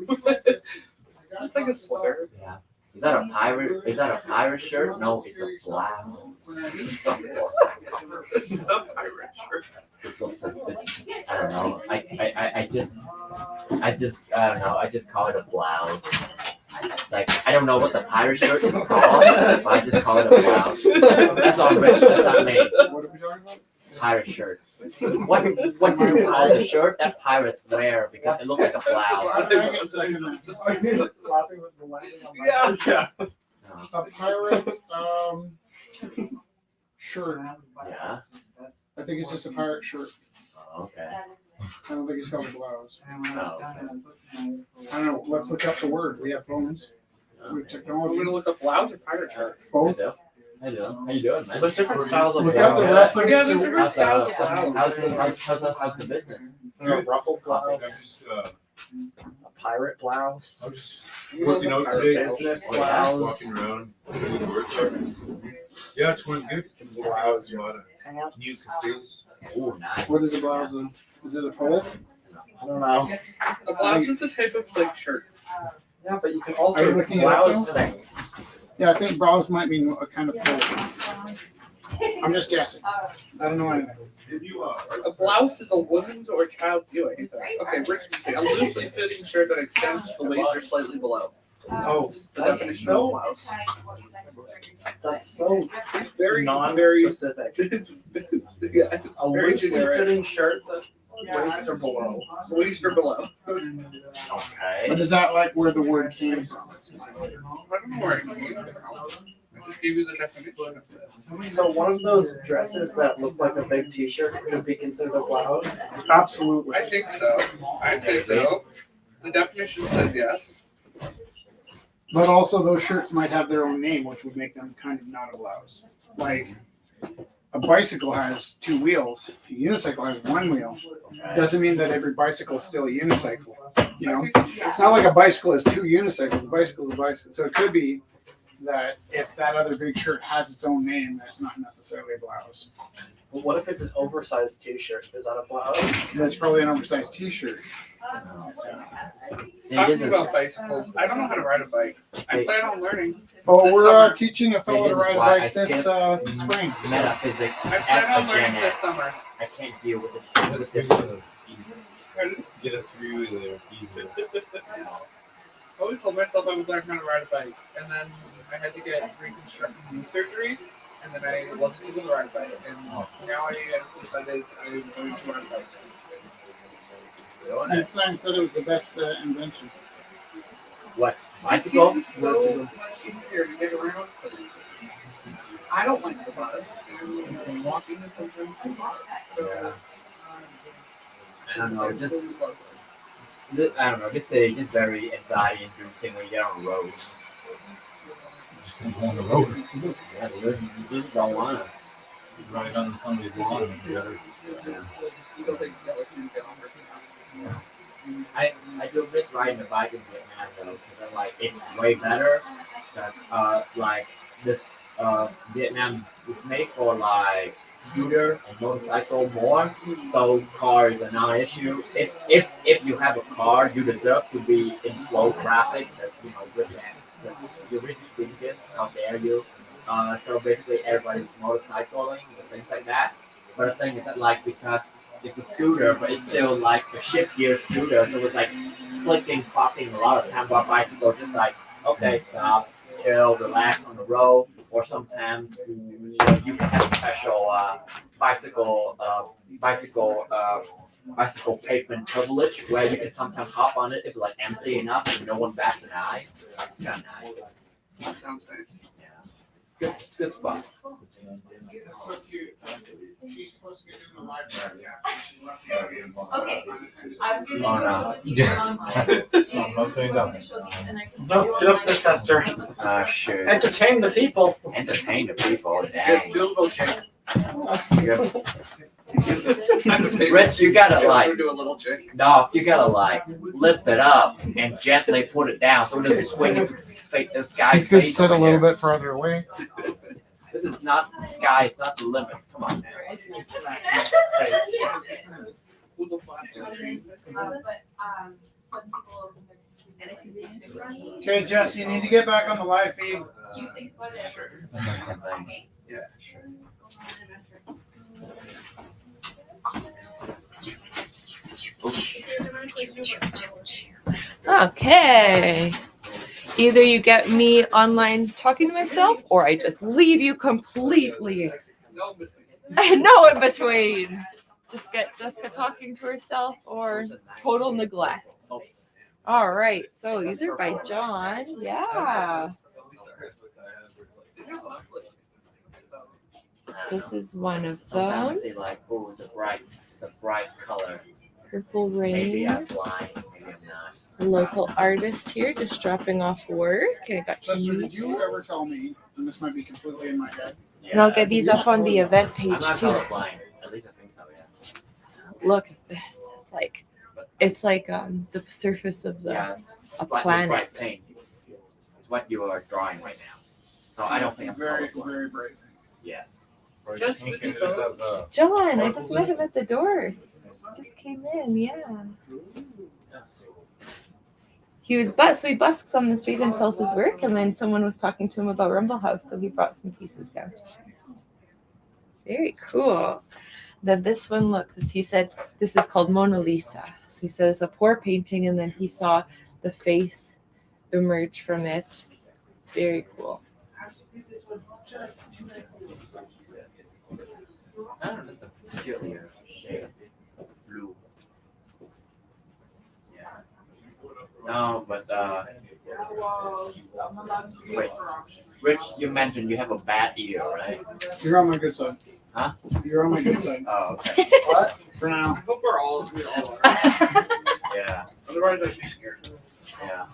It's like a sweater. Yeah. Is that a pirate? Is that a pirate shirt? No, it's a blouse. It's a pirate shirt. It looks like I don't know. I just I don't know. I just call it a blouse. Like I don't know what the pirate shirt is called, but I just call it a blouse. That's all Rich. That's not me. What are we talking about? pirate shirt. What do you call the shirt that pirates wear because it looks like a blouse? I can second that. Laughing with the landing on my Yeah. A pirate shirt. Yeah. I think it's just a pirate shirt. Oh, okay. I don't think it's called a blouse. No. I don't know. Let's look up the word. We have phones. We have technology. We're gonna look up blouse or pirate shirt. Both. How you doing, man? There's different styles of Look up the blouse. reference Yeah, there's to. different styles of blouse. How's the business? Ruffled blouse, Just, a pirate blouse, I was just working out today. business Oh, yeah. blouse, Walking around, doing work. Yeah, it's going good. Blouse, a lot of new pants. things. Oh, nice. What is a blouse? Is it a fold? I don't know. A blouse is the type of like shirt. Yeah, but you can Are you also looking it up blouse now? things. Yeah, I think blouse might mean a kind of fold. I'm just guessing. I don't know anything. A blouse is a woman's or a child's view. I think that's okay. Rich can say a loosely fitting shirt that extends to the waist or slightly below. Oh, The that's definition of so blouse. that's so It's very very non-specific. yeah, it's A very loosely generic. fitting shirt that waist or below. Waist or below. Okay. But is that like where the word came from? I don't know where it came from. I just gave you the definition. So one of those dresses that look like a big T-shirt could be considered a blouse. Absolutely. I think so. I'd say so. The definition says yes. But also, those shirts might have their own name, which would make them kind of not a blouse. Like a bicycle has two wheels, a unicycle has one wheel. Doesn't mean that every bicycle is still a unicycle. You know, it's not like a bicycle has two unicycles. A bicycle is a bicycle. So it could be that if that other big shirt has its own name, that's not necessarily a blouse. Well, what if it's an oversized T-shirt? Is that a blouse? That's probably an oversized T-shirt. See, Talking this is about bicycles, I don't know how to ride a bike. I plan on learning. Oh, This we're summer. teaching a fellow See, to this is ride a why I bike this skip spring. So. metaphysics I as plan on a learning Gen this X. summer. I can't deal with this. Get a three-wheeler, easy. I always told myself I would learn how to ride a bike, and then I had to get reconstructive knee surgery, and then I wasn't able to ride a bike. And now I have decided I'm going to ride a bike. Einstein said it was the best invention. What? Bicycle? It seems so much easier to get around. I don't like the bus, and walking is sometimes too hard. So I don't know. Just I don't know. Just say just very anxiety-inducing when you get on the road. Just don't go on the road. Yeah, you just don't wanna. Ride on somebody's lawn and you gotta. you don't think that you get on your house. I do miss riding a bike in Vietnam though, because like it's way better. Because like this Vietnam is made for like scooter and motorcycle more, so cars are not an issue. If you have a car, you deserve to be in slow traffic. That's good man. You're really doing this. How dare you? So basically everybody's motorcycling and things like that. But the thing is that like because it's a scooter, but it's still like a shift gear scooter, so it's like clicking, clocking a lot of time. While bicycle just like okay, stop, chill, relax on the road, or sometimes you can have special bicycle pavement privilege where you can sometimes hop on it if it's like empty enough and no one bats an eye. It's kind of nice. That sounds nice. Yeah, it's a good spot. That's so cute. She's supposed to get in the library. She left the audience. Okay. I was gonna Oh, no. I'm not saying that. No, get up there, Chester. Shoot. Entertain the people. Entertain the people, dang. Do a little shake. Rich, you gotta like, do a little shake. no, you gotta like lift it up and gently put it down so it doesn't swing into the sky's You could face sit a over little here. bit further away. This is not the sky, it's not the limits. Come on, man. Face. With the plastic trees. Okay, Jess, you need to get back on the live feed. You think what it? Yeah. Okay. Either you get me online talking to myself, or I just leave you completely. No, but No in between. Jessica talking to herself or total neglect. All right, so these are by John. Yeah. This is one of Sometimes I them. say like, oh, the bright color. Purple Maybe Rain. I'm blind, maybe I'm not. A local artist here just dropping off work. And I got to Chester, meet did you him. ever tell me, and this might be completely in my head, And I'll get these up on the event I'm page not too. colorblind. At least I think so, yeah. Look at this. It's like the surface of the Yeah, a slightly planet. bright paint is what you are drawing right now. So I don't think I'm very, colorblind. very bright. Yes. Just with these photos. John, I just met him at the door. Just came in, yeah. He was so he busks on the street and sells his work, and then someone was talking to him about Rumble House, so he brought some pieces down to share. Very cool. Then this one, look, he said this is called Mona Lisa. So he said it's a poor painting, and then he saw the face emerge from it. Very cool. I don't know if it's a peculiar shade of blue. Yeah. No, but wait. Rich, you mentioned you have a bad ear, right? You're on my good side. Huh? You're on my good side. Oh, okay. What? For I now. hope we all are. Yeah. Otherwise, I'd be scared. Yeah.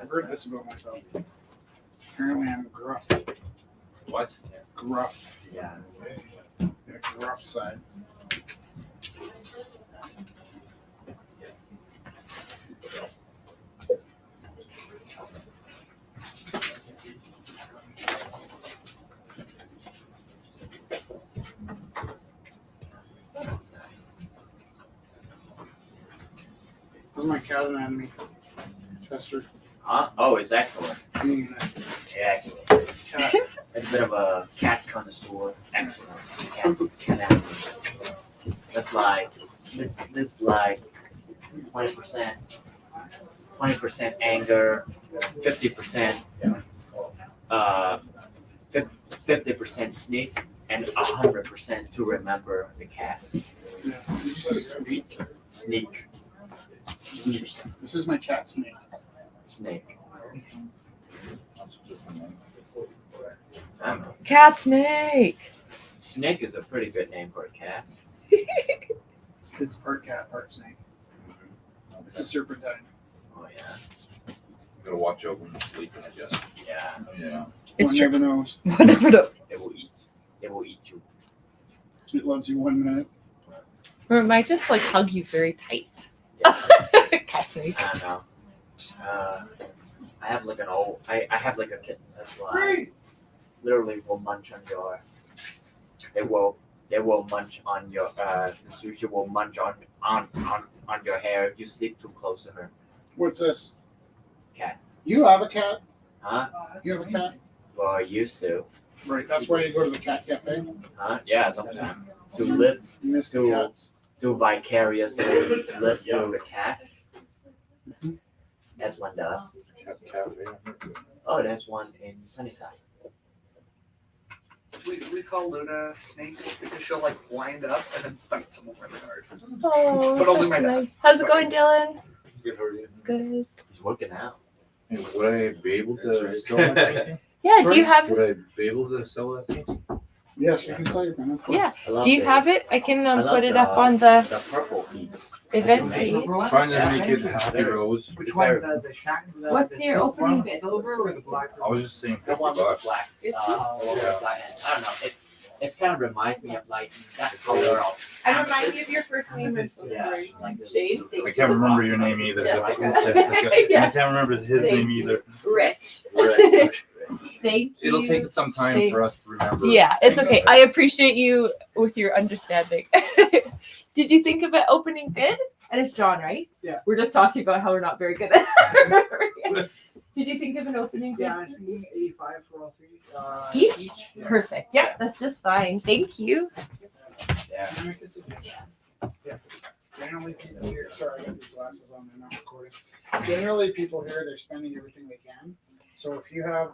I've heard this about myself. Apparently I'm gruff. What? Gruff. Yeah. Yeah, gruff side. How's my cat anatomy? Chester. Huh? Oh, it's excellent. Being Yeah, excellent. cat. It's a bit of a cat connoisseur. Excellent. Cat. That's like this like 20%, 20% anger, 50% 50% sneak, and 100% to remember the cat. Yeah. Did you say sneak? Sneak. Interesting. This is my cat Snake. Snake. Cat Snake. Snake is a pretty good name for a cat. It's part cat, part snake. It's a serpentine. Oh yeah. Gotta watch out when you're sleeping, I guess. Yeah. Yeah. It's One true. never knows. Whatever the. It will eat. It will eat you. It loves you 1 minute. Or it might just like hug you very tight. Yeah. Cat Snake. I don't know. I have like an old. I have like a kitten that's like literally will munch on your. It will munch on your. She will munch on your hair if you sleep too close to her. What's this? Cat. You have a cat? Huh? You have a cat? Well, I used to. Right. That's why you go to the cat cafe. Huh? Yeah, sometimes to live You miss the to cats. to vicariously live through the cat. As one does. Oh, there's one in Sunnyside. We call Luna Snake because she'll like wind up and then bite someone really hard. Oh, But only that's my dad. nice. How's it going, Dylan? Good, how are you? Good. He's working out. Hey, would I be able to sell that painting? Yeah. Do you have? Would I be able to sell that painting? Yes, you can sell your pen. Of course. Yeah. I love Do you the- have it? I can I love put it the- up on the the purple piece. event Made. page. Trying to make it Happy Rose. Which It's one? very- The shack? What's the your silver opening one with bid? silver or the black? I was just saying The $50. one with the black It's along the side. And I don't know. It kind of reminds me of like that color of. I remind you of your first name. I'm so Yeah, sorry. like the- Shade. I can't remember your name either. Jessica. Jessica. Yeah. I can't remember his Thank name either. Rich. Right. Thank you. It'll take some time Shane. for us to remember. Yeah, it's things okay. like that. I appreciate you with your understanding. Did you think of an opening bid? And it's John, right? Yeah. We're just talking about how we're not very good at it. Did you think of an opening bid? Yeah, I see 85 for all three. Each? Yeah. Perfect. Yeah, that's just fine. Thank you. Yeah. Can I make a suggestion? Yeah. Generally, people here. Sorry, I got these glasses on. They're not recording. Generally, people here they're spending everything they can. So if you have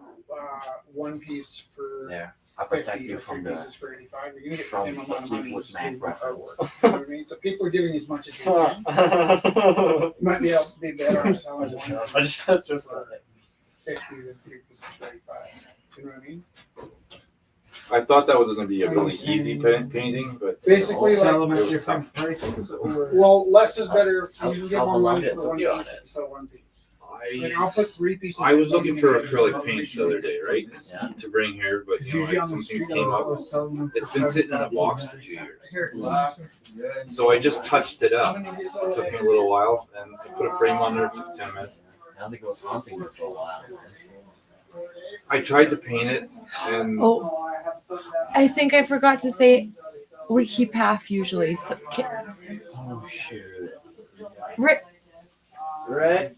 one piece for Yeah. I protect you from three the pieces for 85. You're gonna get the from same the amount of money. Fleetwood Just Mac leave the reference. artwork. You know what I mean? So people are giving as much as they can. You might be able to be better off selling one I just 50 than 3 pieces for 85. You know what I mean? I thought that was going to be a really easy painting, but Basically, it like, was tough. well, less is better. You can get How more money long for one did it piece take if you sell one piece. I, Like, I'll put 3 pieces. I was in, looking but for you can get acrylic paints the other day, right? Yeah. To bring here, but you know, some things came up. It's been sitting in a box for 2 years. So I just touched it up. It took me a little while, and I put a frame on there. It took 10 minutes. Sounds like it was haunting you for a while. I tried to paint it, and Oh, I think I forgot to say we keep half usually. So, Oh shoot. Rick, I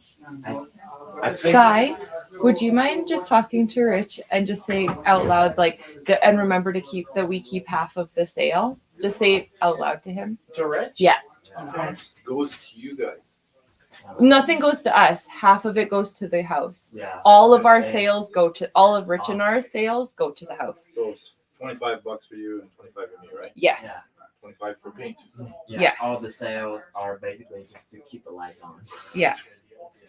think Sky, would you mind just talking to Rich and just say out loud, like, and remember to keep that we keep half of the sale? Just say it out loud to him. To Rich? Yeah. it goes to you guys. Nothing goes to us. Half of it goes to the house. Yeah. All of our sales go to all of Rich and our sales go to the house. So it's $25 for you and 25 for me, right? Yes. Yeah. 25 for paint. Yeah. Yes. All the sales are basically just to keep the lights on. Yeah.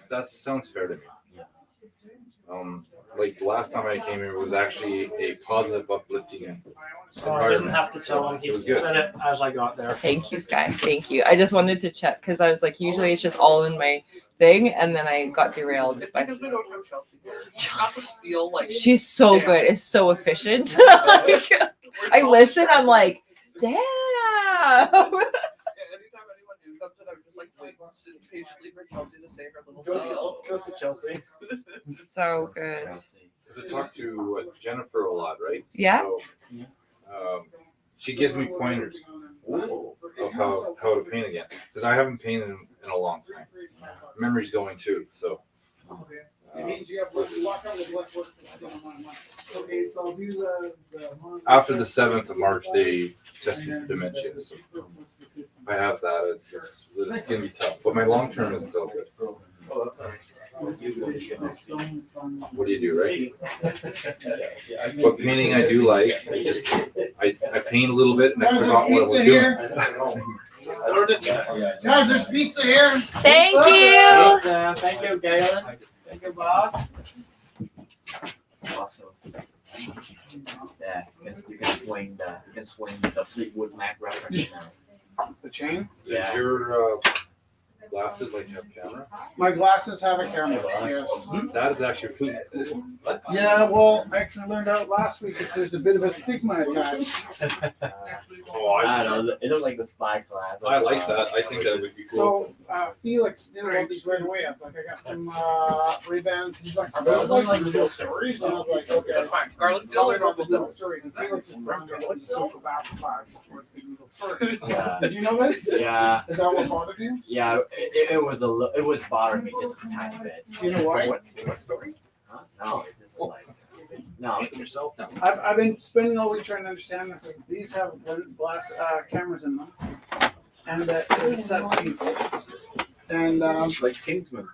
That sounds fair to me. Yeah. Like the last time I came here, it was actually a positive, uplifting Oh, I didn't environment. have to tell him. It He was good. said it as I got there. Thank you, Sky. Thank you. I just wanted to check because I was like, usually it's just all in my thing, and then I got derailed by. Because we don't have Chelsea. Not to steal, like. She's so Yeah. good. It's so efficient. Like, I listen. I'm like, damn. Yeah, anytime anyone new comes in, I'm just like wait, sitting patiently for Chelsea to say her little spiel. Goes to Chelsea. So good. Chelsea. Because I talked to Jennifer a lot, right? Yeah. So, she gives me pointers of how to paint again. Because I haven't painted in a long time. Memory's going too. So It means you have less luck on with less work than some amount of money. Okay, so I'll do the after the 7th of March, they test me for dementia. So I have that. It's going to be tough. But my long term is still good. What do you do, right? What painting I do like, I paint a little bit and I Guys, forgot what I there's was pizza doing. here. Guys, there's pizza here. Thank you. Thank you, Galen. Thank you, boss. Awesome. Yeah, you can swing the Fleetwood Mac reference now. The chain? Does your glasses like have camera? My glasses have a camera. Yes. That is actually pretty. Yeah, well, I actually learned out last week that there's a bit of a stigma attached. Oh, I don't know. It looks like the spy class. I like that. I think that would be cool. So Felix did all these right away. I was like, I got some Ray-Bans. He's like, I really like real stories. And I was like, okay. That's fine. Garlic Tell dill me or about the normal real stories. And Felix is telling me there's a social backlash towards the real stories. Yeah. Did you know this? Yeah. Is that what bothered you? Yeah, it was bothering me just a tiny bit. You know why? What story? Huh? No, it's just like no. Yourself now. I've been spending all week trying to understand this. These have glass cameras in them, and it sets people. And Like Kingsman.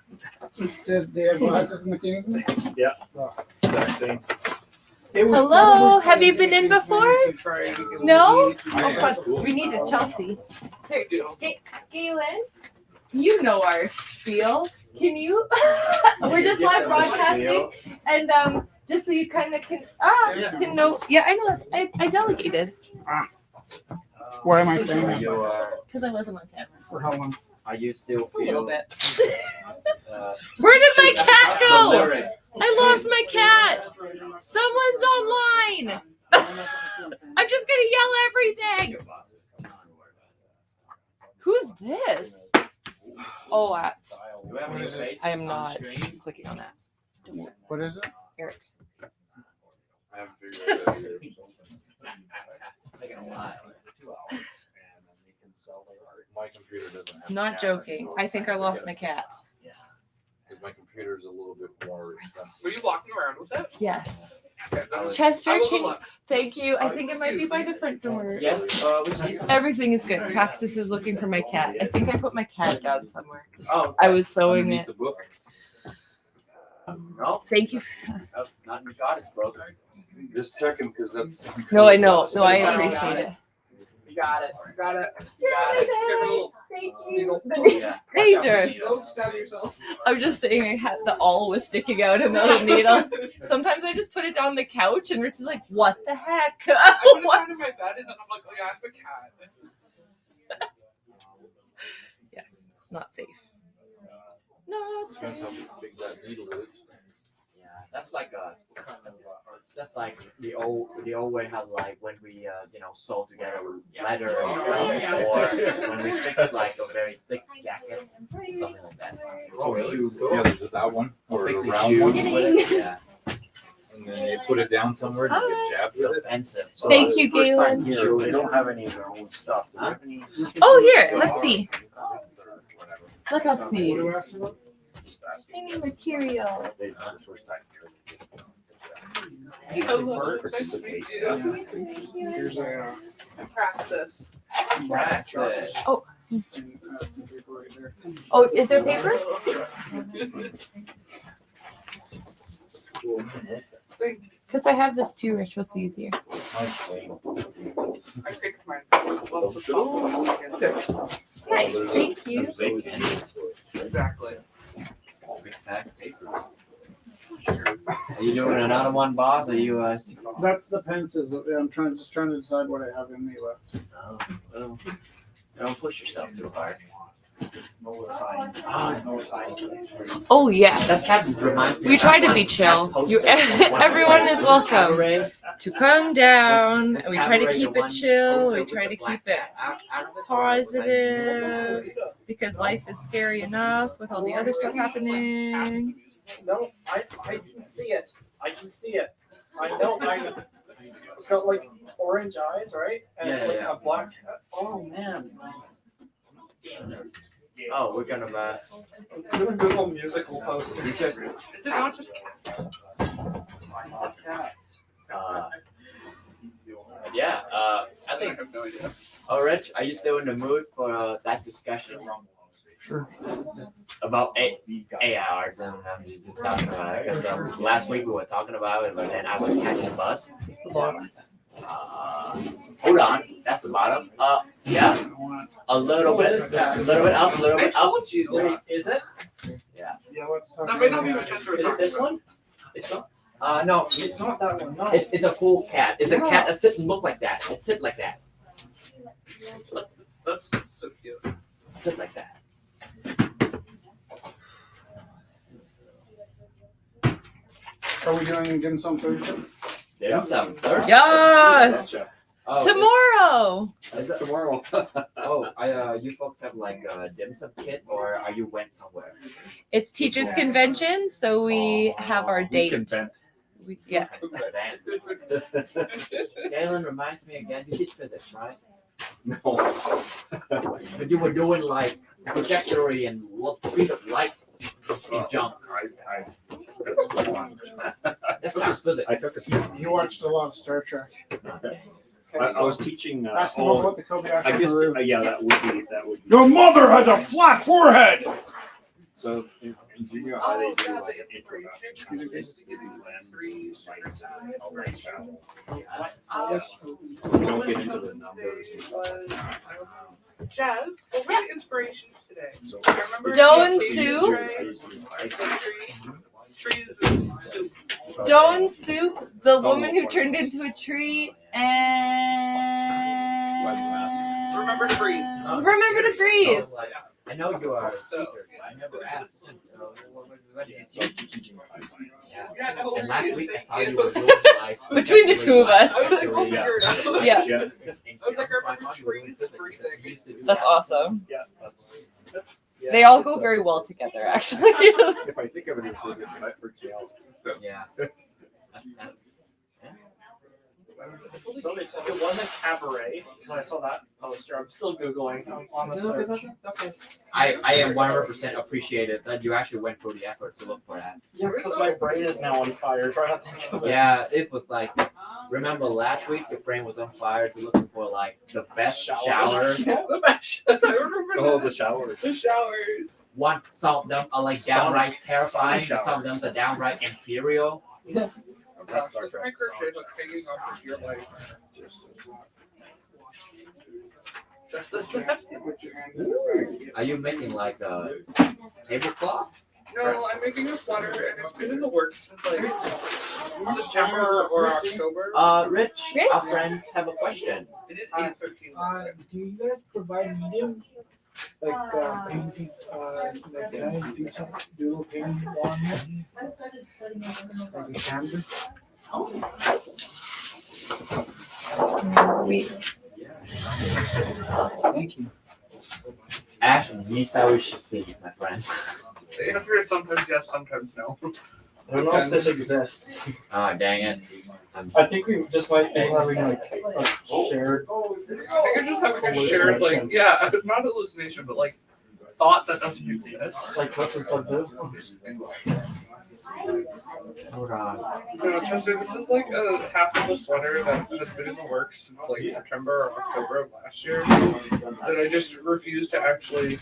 they have glasses in the Kingsman. Yeah. That thing. It was Hello, probably have you been in before? to try and get No? a- Oh, fuck. We need a Chelsea. Here, Galen, you know our spiel. Can you? We're just live broadcasting, and just so you kind of can know. Yeah, I know. I delegated Why am I saying that? You are. because I wasn't on camera For how long? Are you still a little feel? bit. Uh, Where did my cat the go? lyric. I lost my cat. Someone's online. I'm just gonna yell everything. Who's this? Oh, You have any faces I am on not screen? clicking on that. What is it? Eric. I haven't figured it out yet. Taking a while. My computer doesn't have. Not joking. I think I lost my cat. Because my computer is a little bit more expensive. Were you walking around with it? Yes. Okay, that was- Chester, I will can look. thank you. I think it might be by the front door. Yes. Which is? Everything is good. Praxis is looking for my cat. I think I put my cat down somewhere. Oh. I was sewing Underneath it. the book. No, Thank you. not in goddess, bro. Just checking because that's. No, I know. No, I appreciate it. You got it. You got it. You got it. Give it a little Thank needle. Yeah. Pager. Don't stab yourself. I'm just saying I had the awl was sticking out and the needle. Sometimes I just put it on the couch and Rich is like, what the heck? I put it down in my bed and then I'm like, oh yeah, it's a cat. Yes, not safe. Not Depends safe. how big that needle is. Yeah, that's like that's like the old way how like when we sew together leather and stuff, or when we fix like a very thick jacket, something like that. Oh, really? Yeah, there's that one or a Fixing round shoes one, with it, yeah. and then you put it down somewhere and you get jabbed with it. Pensive. Thank you, Galen. Here, they don't have any of their own stuff. Do they have any- Oh, here, let's see. Let us see. Just asking. Any material. It's not the first time. Hello. Participate. Here's a Praxis. Praxis. Oh. some paper right there. Oh, is there paper? Because I have this too, Rich. Was easier. I picked mine. Lots of chocolate. Nice, thank you. Exactly. Are you doing another one, boss? Are you That's the pencils. I'm trying to decide what I have in me left. well, don't push yourself too hard. No assign. There's no assign. Oh yes. That kind of reminds me. We of try that to be one chill. poster You, from one of everyone the is welcome cabaret. to come down. This And we try to cabaret, keep the it one chill. poster We with try the to black keep it cat out of it. positive because life is scary enough with all the other stuff happening. No, I can see it. I can see it. I know. It's got like orange eyes, right? And Yeah, like yeah. a black hat. Oh man. Oh, we're gonna I'm gonna Google musical posters. You should. Is it not just cats? Yeah. I think. have no idea. Oh, Rich, are you still in the mood for that discussion? Sure. About ARs, and I'm just talking about it because last week we were talking about it, but then I was catching the bus. Hold on, that's the bottom. Yeah, a little bit up, a little I bit up. told you. Wait, is it? Yeah, let's talk That might not about be it. what Chester was Is it talking this about. one? It's not. No, It's not that one. No. it's a cool cat. It's a cat that sit and look like that. It sit like that. That's so cute. Sit like that. Are we doing dim sum Thursday? There's some Thursday. Yes. Oh, Tomorrow. is it tomorrow? Oh, you folks have like a dim sum kit, or are you went somewhere? It's teachers convention, so we have our date. Yeah. Galen reminds me again. You did physics, right? No. But you were doing like trajectory and what speed of light in jump. That's fun. That sounds physics. I took a step. You watched a lot of Star Trek. I was teaching. Ask him about the Kobayashi I guess. Maru. Yeah, that would be. Your mother has a flat forehead. So in junior high, they do Oh, like the an introduction. inspiration. Basically, lens, light, all that stuff. Uh, We don't get into the numbers and stuff. Jazz, what were the inspirations today? So I remember Stone the soup. Trees soup. Stone Soup, the woman who turned into a tree, and Remember to breathe. Remember to breathe. So, like, I know you are a seeker, but I never asked. So, what did you So see? teaching science. Yeah. Yeah, no, And last week I saw you you. were doing like Between the two of us. I was like, we'll figure it out. Yeah. Yeah, I was like, I remember trees and breathing. That's awesome. yeah, that's. Yeah, They all go that's, very well together, actually. If I think of it as physics, that freaks me out. Yeah. So it wasn't cabaret when I saw that poster. I'm still googling. I'm on the search. I am 100% appreciative that you actually went through the effort to look for that. Yeah, because my brain is now on fire trying to think of it. Yeah, it was like, remember last week your brain was on fire to looking for like the best shower. The best. I remember remember Oh, that. the showers. The showers. Some of them are like Sonic- downright terrifying, Sonic some of them are downright inferior. Oh gosh, That's Star like Trek. my crochet hook hanging on for dear life. Just as that. Are you making like a tablecloth? No, I'm making a sweater and it's been in the works since like September or October. Rich, Rich? our friends have a question. It is 8:13. Do you guys provide mediums? Like painting, like can I do some doodle painting on it? I started studying it. Like a canvas? Thank you. Ash, these are we should see, my friend. The answer is sometimes yes, sometimes no. I don't know if this exists. Ah, dang it. I think we just might be having like a shared. I think I just have like a shared like not hallucination, but like thought that doesn't exist. Like what's this like this? Hold on. No, Chester, this is like a half of a sweater that has been in the works since like September or October of last year that I just refuse to actually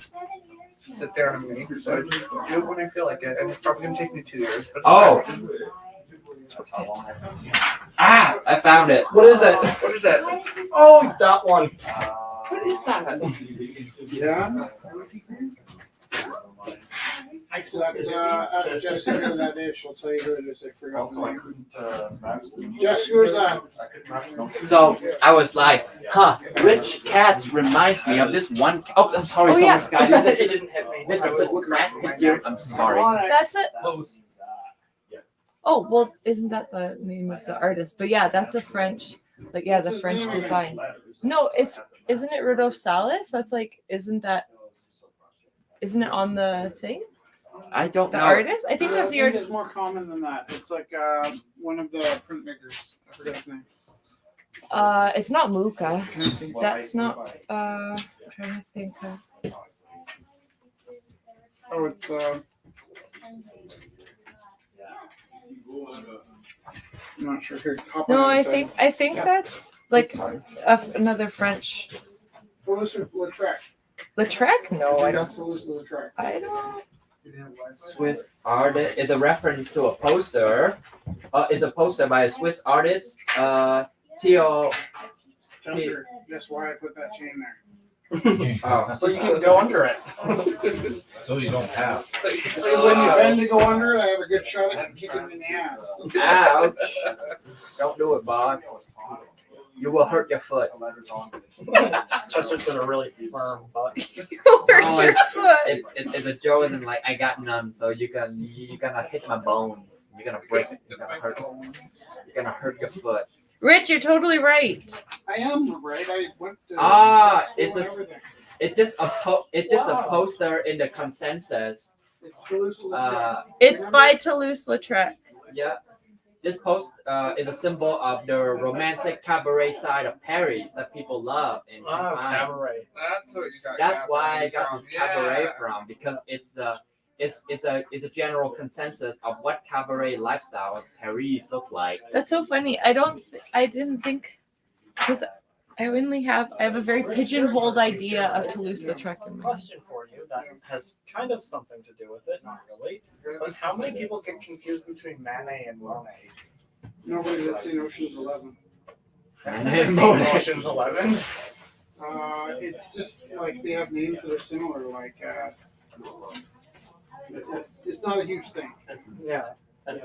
sit there and make. So I just do it when I feel like it, and it's probably gonna take me 2 years. But Oh. Ah, I found it. What is it? What is that? Oh, that one. What is that? Yeah. Ask Jessica that day, she'll tell you who it is. I forgot. Also, I couldn't match the. Jess, who is that? I could match them. So I was like, Rich Cats reminds me of this one. Oh, I'm sorry, Oh, yeah. someone's got It didn't hit me. I'm sorry. That's it. Oh well, isn't that the name of the artist? But yeah, that's a French, like yeah, the French design. No, isn't it Rudolph Salas? That's like, isn't it on the thing? I don't The know. artist? I think that's the It's artist. more common than that. It's like one of the printmakers. I forget his name. It's not Muka. Can I see? That's not. I'm trying to think. Oh, it's I'm not sure. Here, hop on No, the I side. think that's like another French. Toulouse-Lautrec. Lautrec? No, I don't. Toulouse-Lautrec. I don't. Swiss artist is a reference to a poster. It's a poster by a Swiss artist. Theo. Chester, guess why I put that chain there? Oh, So you can go under it. So you don't have. So when you bend to go under it, I have a good shot at kicking in the ass. Ouch! Don't do it, Bob. You will hurt your foot. Chester's got a really firm butt. Hurt your foot. It's a joke, and like I got none, so you're gonna hit my bones. You're gonna break. You're gonna hurt your foot. Rich, you're totally right. I am right. I went to school It's and a everything. it's just a poster in the consensus. It's Toulouse-Lautrec. It's by Toulouse-Lautrec. Yeah. This post is a symbol of the romantic cabaret side of Paris that people love in Oh, Champagne. cabaret. That's what you got. That's why I got from. this cabaret Yeah. from, because it's a general consensus of what cabaret lifestyle of Paris look like. That's so funny. I didn't think, because I have a very pigeonholed idea of Toulouse-Lautrec in my head. Question for you that has kind of something to do with it, not really. But how many people get confused between Manet and Monet? Nobody that's seen Ocean's 11. Manet. Ocean's 11. It's just like they have names that are similar. Like it's not a huge thing. Yeah. And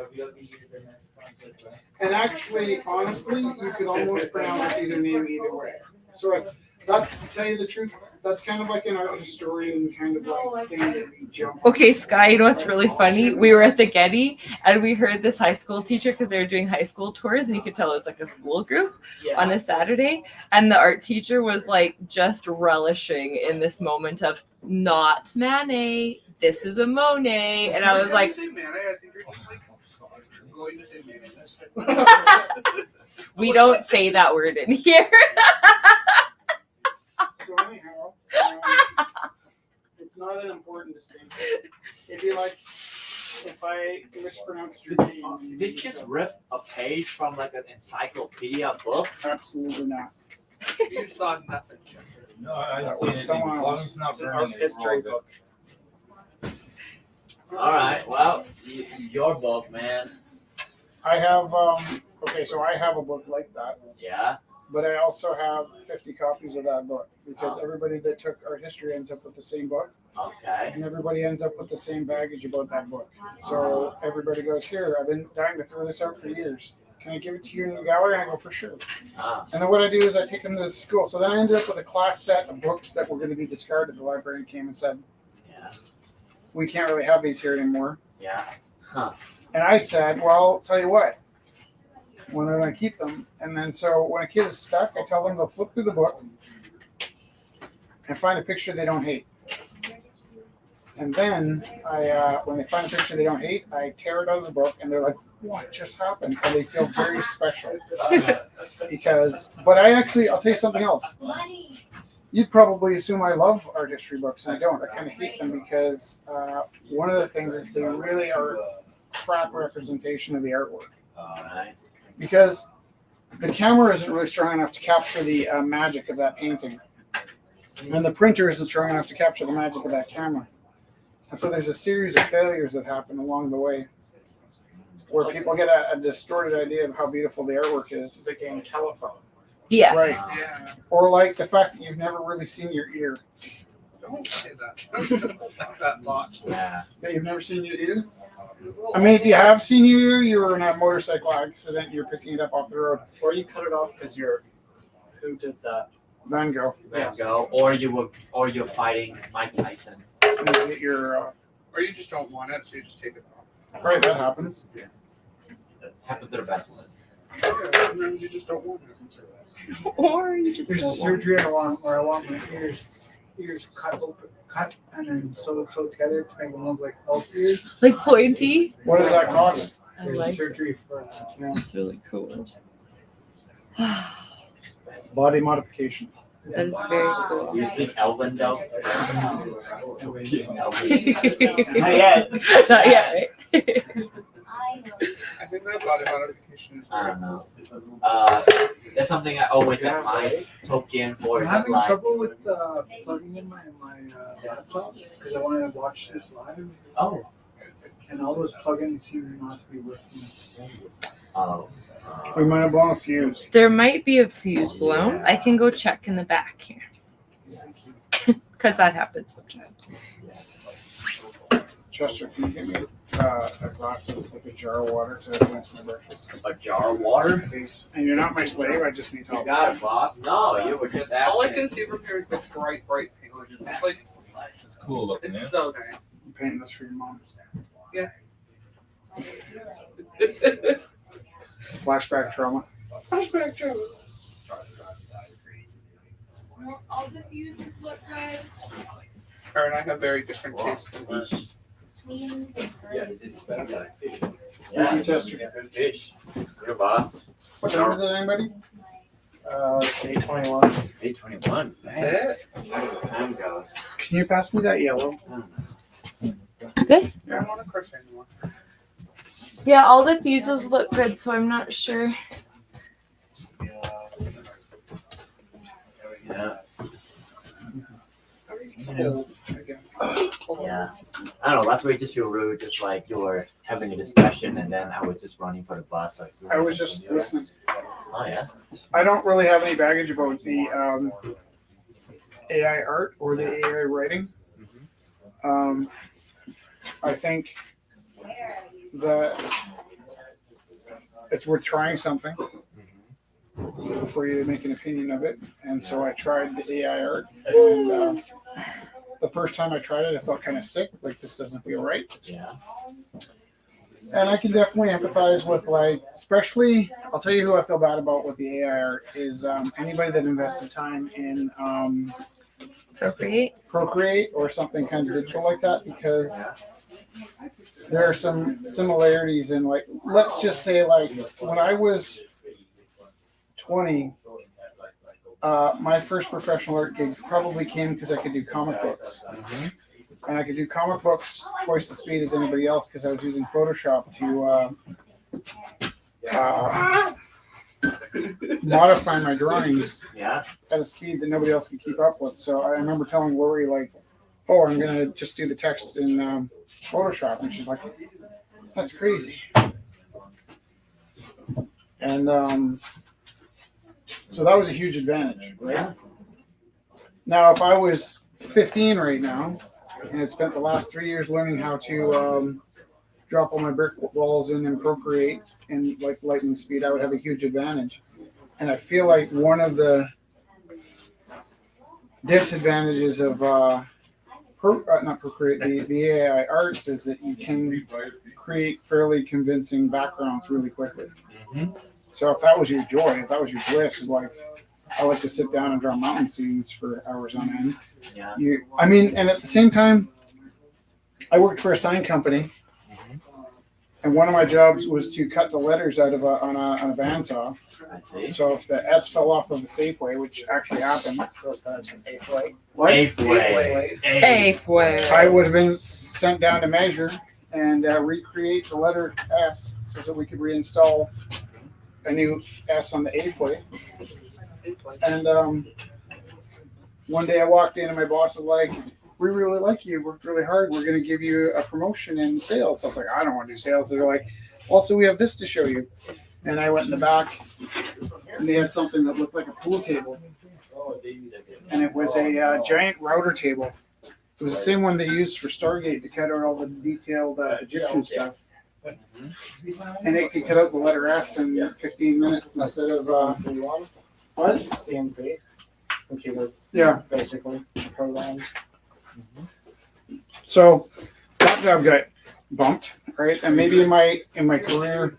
actually, honestly, you could almost pronounce either name either way. So that's to tell you the truth. That's kind of like an art historian kind of like thing that we jump. Okay, Sky, you know what's really funny? We were at the Getty and we heard this high school teacher, because they were doing high school tours, and you could tell it was like a school group on a Saturday. And the art teacher was like just relishing in this moment of not Manet, this is a Monet. And I was like, Say Manet, I think you're just like going to say mayonnaise. we don't say that word in here. So anyhow, it's not an important distinction. It'd be like if I mispronounced your name. Did you just rip a page from like an encyclopedia book? Absolutely not. You just thought nothing. No, I That didn't was see someone anything. As long else. as it's not It's an burning, art it's history all good. book. All right. Well, your book, man. I have okay, so I have a book like that, Yeah. but I also have 50 copies of that book because everybody that took art history ends up with the same book, Okay. and everybody ends up with the same baggage about that book. So everybody goes, here, I've been dying to throw this out for years. Can I give it to you in your gallery? And I go, for sure. Ah. And then what I do is I take them to the school. So then I ended up with a class set of books that were going to be discarded. The librarian came and said, Yeah. we can't really have these here anymore. Yeah. Huh. And I said, well, tell you what, when am I going to keep them? And then so when a kid is stuck, I tell them to flip through the book and find a picture they don't hate. And then when they find a picture they don't hate, I tear it out of the book and they're like, what just happened? And they feel very special. But I'll tell you something else. You'd probably assume I love art history books, and I don't. I kind of hate them because one of the things is they really are crap representation of the artwork. All right. Because the camera isn't really strong enough to capture the magic of that painting. And the printer isn't strong enough to capture the magic of that camera. And so there's a series of failures that happen along the way where people get a distorted idea of how beautiful the artwork is. The game Telephone. Yes. Right. Yeah. Or like the fact that you've never really seen your ear. Don't say that. Don't like that thought. Yeah. That you've never seen your ear? I mean, if you have seen your ear, you were in a motorcycle accident, you're picking it up off the road. Or you cut it off because you're. Who did that? Van Gogh. There you go. Or you're fighting Mike Tyson. And you get your ear off. Or you just don't want it, so you just take it off. Right, that happens. Happened to the best of us. Yeah, sometimes you just don't want it. Or you just There's a don't want surgery I want where I want my ears cut and then sewed together to make them look like elf ears. like pointy. What does that cost? I There's like surgery for that. that's really cool. Body modification. That is very Do cool. you speak Elven though? Not yet. Not yet. I think that body modification is I very don't know. There's something I always have my Tolkien for. I'm Is that having like, trouble with plugging in my laptop because I want to watch this live, oh, and all those plugins seem not to be working. oh, We might have blown a fuse. There might be a fuse blown. I can go check in the back here. Because that happens sometimes. Chester, can you give me a glass of like a jar of water to rinse my brushes? a jar of water. Please. And you're not my slave. I just need You help. got it, boss. No, you were just All I asking. can see from here is the bright pink. It's like, It's cool looking, it's yeah. so nice. I'm painting this for your mom. Yeah. Flashback trauma. Flashback trauma. Well, all the fuses look good. Her and I have very different tastes. Tweens and Yeah, grays. it's expensive. Thank Yeah, you, Chester. good fish. Your boss. What time is it, anybody? 8:21. 8:21. That's it. Time goes. Can you pass me that yellow? I don't know. This? I don't want to crochet anymore. Yeah, all the fuses look good, so I'm not sure. Yeah. Cold again. Yeah. I don't know. Last week just feel rude, just like you were having a discussion, and then I was just running for the bus. So I was just listening. Oh yeah. I don't really have any baggage about the AI art or the AI writing. I think that it's worth trying something for you to make an opinion of it. And so I tried the AI art, and the first time I tried it, I felt kind of sick. Like, this doesn't feel right. Yeah. And I can definitely empathize with, like, especially, I'll tell you who I feel bad about with the AI art is anybody that invested time in Procreate or something kind of digital like that, because there are some similarities in, like, let's just say, like, when I was 20, my first professional art gig probably came because I could do comic books. And I could do comic books twice the speed as anybody else because I was using Photoshop modify my drawings Yeah. at a speed that nobody else could keep up with. So I remember telling Lori, like, oh, I'm going to just do the text in Photoshop. And she's like, that's crazy. And so that was a huge advantage, right? Yeah. Now, if I was 15 right now and had spent the last 3 years learning how to drop all my brick walls in and Procreate in like lightning speed, I would have a huge advantage. And I feel like one of the disadvantages of not Procreate, the AI arts is that you can create fairly convincing backgrounds really quickly. Mm-hmm. So if that was your joy, if that was your bliss, is like I like to sit down and draw mountain scenes for hours on end. Yeah. And at the same time, I worked for a sign company, and one of my jobs was to cut the letters out of on a bandsaw. I see. So if the S fell off of a Safeway, which actually happened, so that's an Safeway. What? Safeway. I would have been sent down to measure and recreate the letter S so that we could reinstall a new S on the Safeway. And one day I walked in and my boss was like, we really like you, worked really hard. We're going to give you a promotion in sales. I was like, I don't want to do sales. They're like, also, we have this to show you. And I went in the back and they had something that looked like a pool table. And it was a giant router table. It was the same one they used for Stargate to cut out all the detailed Egyptian stuff. And it could cut out the letter S in 15 minutes instead of what? CNC. Computer. Yeah. Basically. Programmed. So that job got bumped, right? And maybe in my career,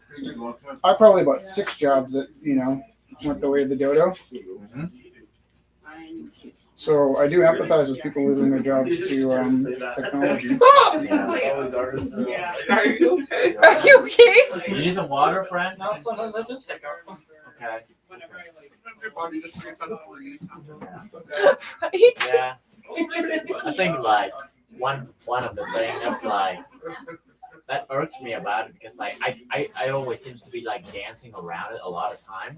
I probably about 6 jobs that went the way of the dodo. So I do empathize with people losing their jobs to technology. Yeah. Are you okay? Are you okay? You need some water, friend? No, sometimes I just take off. Okay. Whenever I your body just forgets how to breathe. Right? Yeah. I think like one of the things that's like that irks me about it because like I always seems to be like dancing around it a lot of time.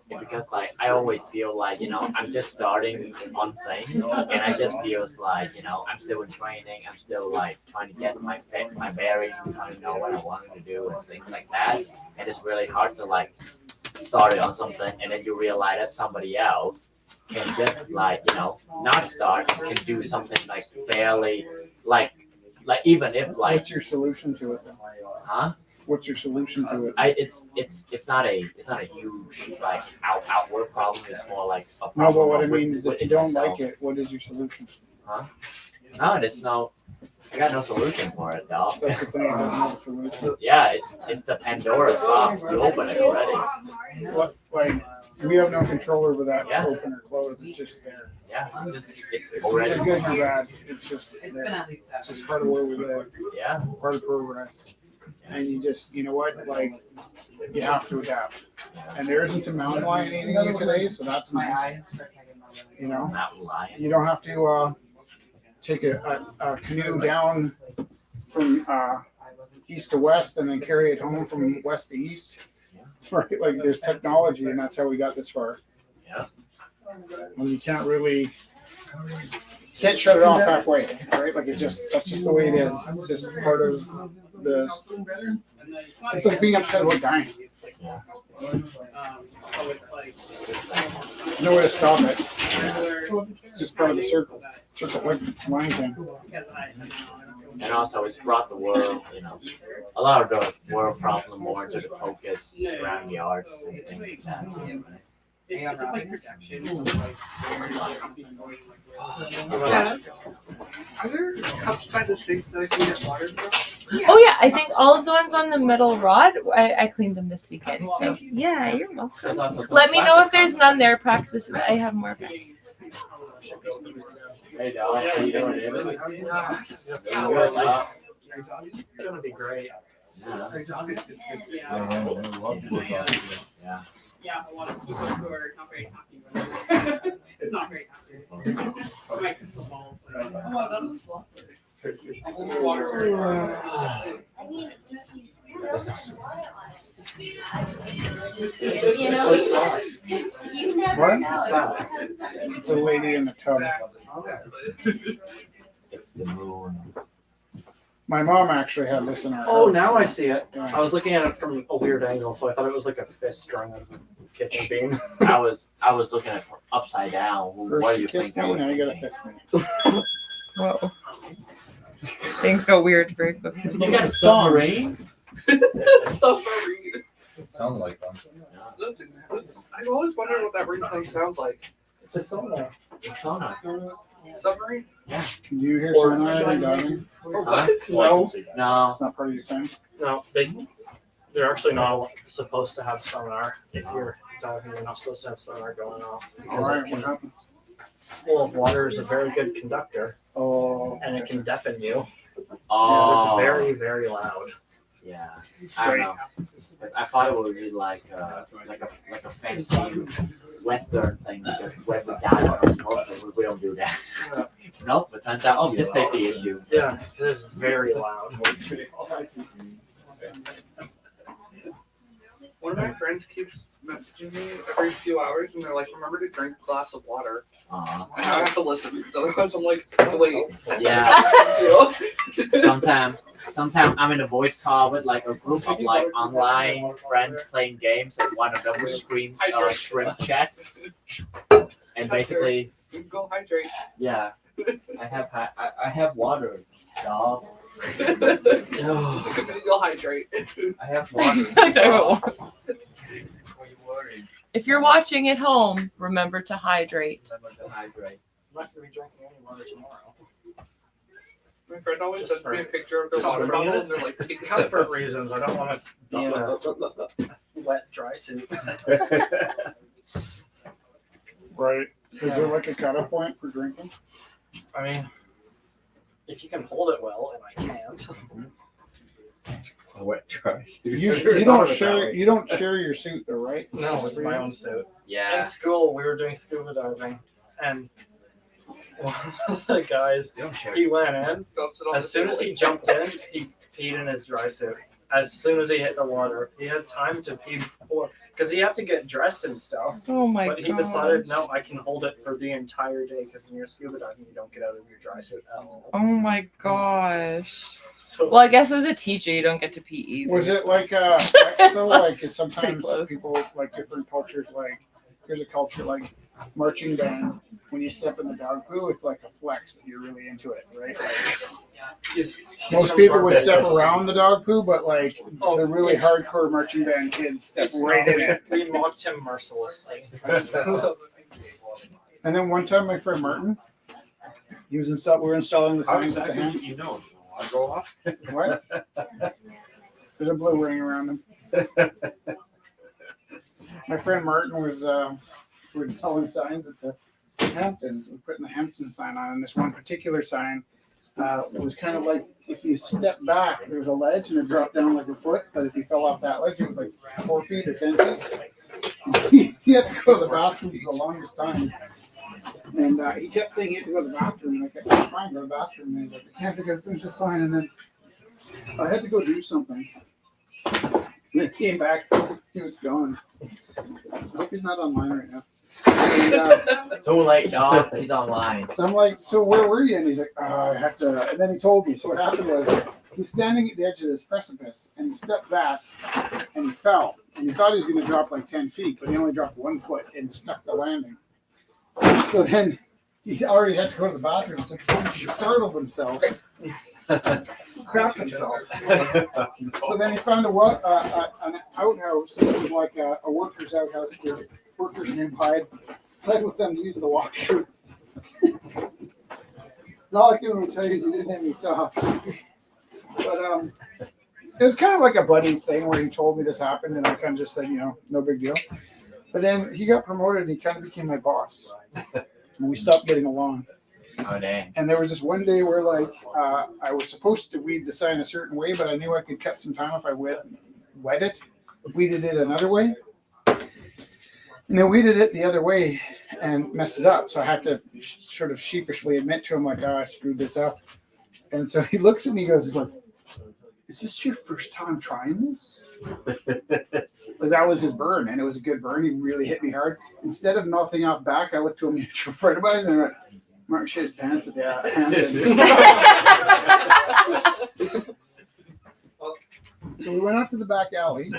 Because like I always feel like I'm just starting on things and I just feels like I'm still in training. I'm still like trying to get my bearings, trying to know what I wanted to do and things like that. And it's really hard to like start it on something and then you realize that somebody else can just like not start, can do something like fairly like even if like. What's your solution to it then? Huh? What's your solution to it? It's not a huge like outward problem. It's more like a No, problem. but what I mean is if you don't myself. like it, what is your solution? Huh? No, there's no. I got no solution for it, though. That's the thing, it doesn't have a solution. Yeah, it's the Pandora's box. You open it already. What, like, we have no control over that Yeah. open or close. It's just there. Yeah, it's It's already. neither good nor bad. It's just It's there. been at least 7 It's just part of where we live, Yeah. part of progress. And you just, you know what, like, you have to adapt. And there isn't a mountain lion eating you today, so that's my nice. eyes for a second. You know, Not lying. you don't have to take a canoe down from east to west and then carry it home from west to east. Right? Like there's technology, and that's how we got this far. Yeah. And you can't really shut it off halfway, right? Like that's just the way it is. It's just part of the. It's like being upset about dying. There's no way to stop it. It's just part of the circle like lion thing. And also, it's brought the world, a lot of the world problem more into the focus around the arts and things like that. It's just like projection. Are there cups by the sink that I can get water from? Oh yeah, I think all of the ones on the metal rod, I cleaned them this weekend. So yeah, you're welcome. There's also some Let me know if plastic there's none there, Praxis, so that I have more back. Hey, dog, how you doing, David? It's gonna be great. Yeah. Yeah, a lot of people who are not very happy with it. It's not very happy. My crystal balls. Oh, that was fun. Water. You know, What's that? you never What? know. What's that? It's a lady in a tub. It's the moon. My mom actually had this in our Oh, house. now I see it. Yeah. I was looking at it from a weird angle, so I thought it was like a fist growing out of a kitchen beam. I was looking at it from upside down. What First do you you think? kiss I me, would now you gotta think? fist me. Whoa. Things go weird very quickly. You got a submarine? Submarine. Sounds like one. That's exactly. I've always wondered what that ringtone sounds like. It's a sonar. It's sonar. Submarine? Can you hear Or- sonar when you're diving? Huh? No, No. It's not part of your thing. no, they're actually not supposed to have sonar. If you're diving, you're not supposed to have sonar going off All because right, it what can, happens? well, water is a very good conductor Oh, and it can deafen you. Oh. Because it's very, very loud. Yeah. I don't know. 'Cause I thought it would be like a fancy Western thing because when we dive on our snorkel, we don't do that. Nope. But turns out, it's a safety issue. Yeah, it is very loud. One of my friends keeps messaging me every few hours and they're like, remember to drink a glass of water. And I have to listen because otherwise I'm like, wait. Yeah. Sometimes I'm in a voice call with like a group of like online friends playing games, and one of them will scream shrimp chat, and basically, Go hydrate. yeah, I have water, dog. You'll hydrate. I have water. Talk about water. What are you worried? If you're watching at home, remember to hydrate. Remember to hydrate. I'm not going to be drinking any water tomorrow. My friend always Just sends me a for- picture of their just water for bottle me? and they're like, take a sip. Comfort reasons. I don't want to be in a wet, dry suit. right. Is there like a cutoff point for drinking? I mean, if you can hold it well, and I can't. A wet dry. You don't share your suit though, right? No, Just it's for my you? own suit. Yeah. In school, we were doing scuba diving, and one of the guys, he went in. As soon as he jumped in, he peed in his dry suit. As soon as he hit the water, he had time to pee before, because he had to get dressed and stuff. Oh my But he decided, no, I can hold it for the entire day, because when you're scuba diving, you don't get out of your dry suit at all. Oh my gosh. So, Well, I guess as a teacher, you don't get to pee either. Was it so- like flex though? Like 'cause sometimes close. people like different cultures. Like there's a culture like marching band. When you step in the dog poo, it's like a flex that you're really into it, right? Like, he's most from people would step Barbados. around the dog poo, but like Oh, the really it's- hardcore marching band kids step It's right not- in it. We mocked him mercilessly. And then one time, my friend Martin, we were installing the signs at the hand. You know, I go off. What? There's a blue ring around him. My friend Martin was we were installing signs at the Hamptons. We're putting the Hampton sign on, and this one particular sign was kind of like if you step back, there's a ledge and it dropped down like a foot. But if you fell off that ledge, it was like 4 feet or 10 feet. He had to go to the bathroom for the longest time. And he kept saying he had to go to the bathroom, and I kept saying, fine, go to the bathroom. And he's like, I can't go finish the sign. And then I had to go do something. And I came back, he was gone. I hope he's not online right now. And, Too late, dog. He's online. so I'm like, so where were you? And he's like, I have to. And then he told me. So what happened was he was standing at the edge of this precipice, and he stepped back, and he fell. And he thought he was going to drop like 10 feet, but he only dropped 1 foot and stuck the landing. So then he already had to go to the bathroom. So since he startled himself, crapped himself. So then he found an outhouse that was like a worker's outhouse where workers nearby pled with them to use the washer. And all I can really tell you is he didn't have any socks. But it was kind of like a buddy thing where he told me this happened, and I kind of just said, no big deal. But then he got promoted, and he kind of became my boss. And we stopped getting along. Oh, dang. And there was this one day where, like, I was supposed to weed the sign a certain way, but I knew I could cut some time if I weeded it another way. And I weeded it the other way and messed it up. So I had to sort of sheepishly admit to him, like, I screwed this up. And so he looks at me and goes, he's like, is this your first time trying this? Like that was his burn, and it was a good burn. He really hit me hard. Instead of nothing off back, I looked to a mutual friend of mine and I went, Mark shit his pants at the Hamptons. So we went out to the back alley,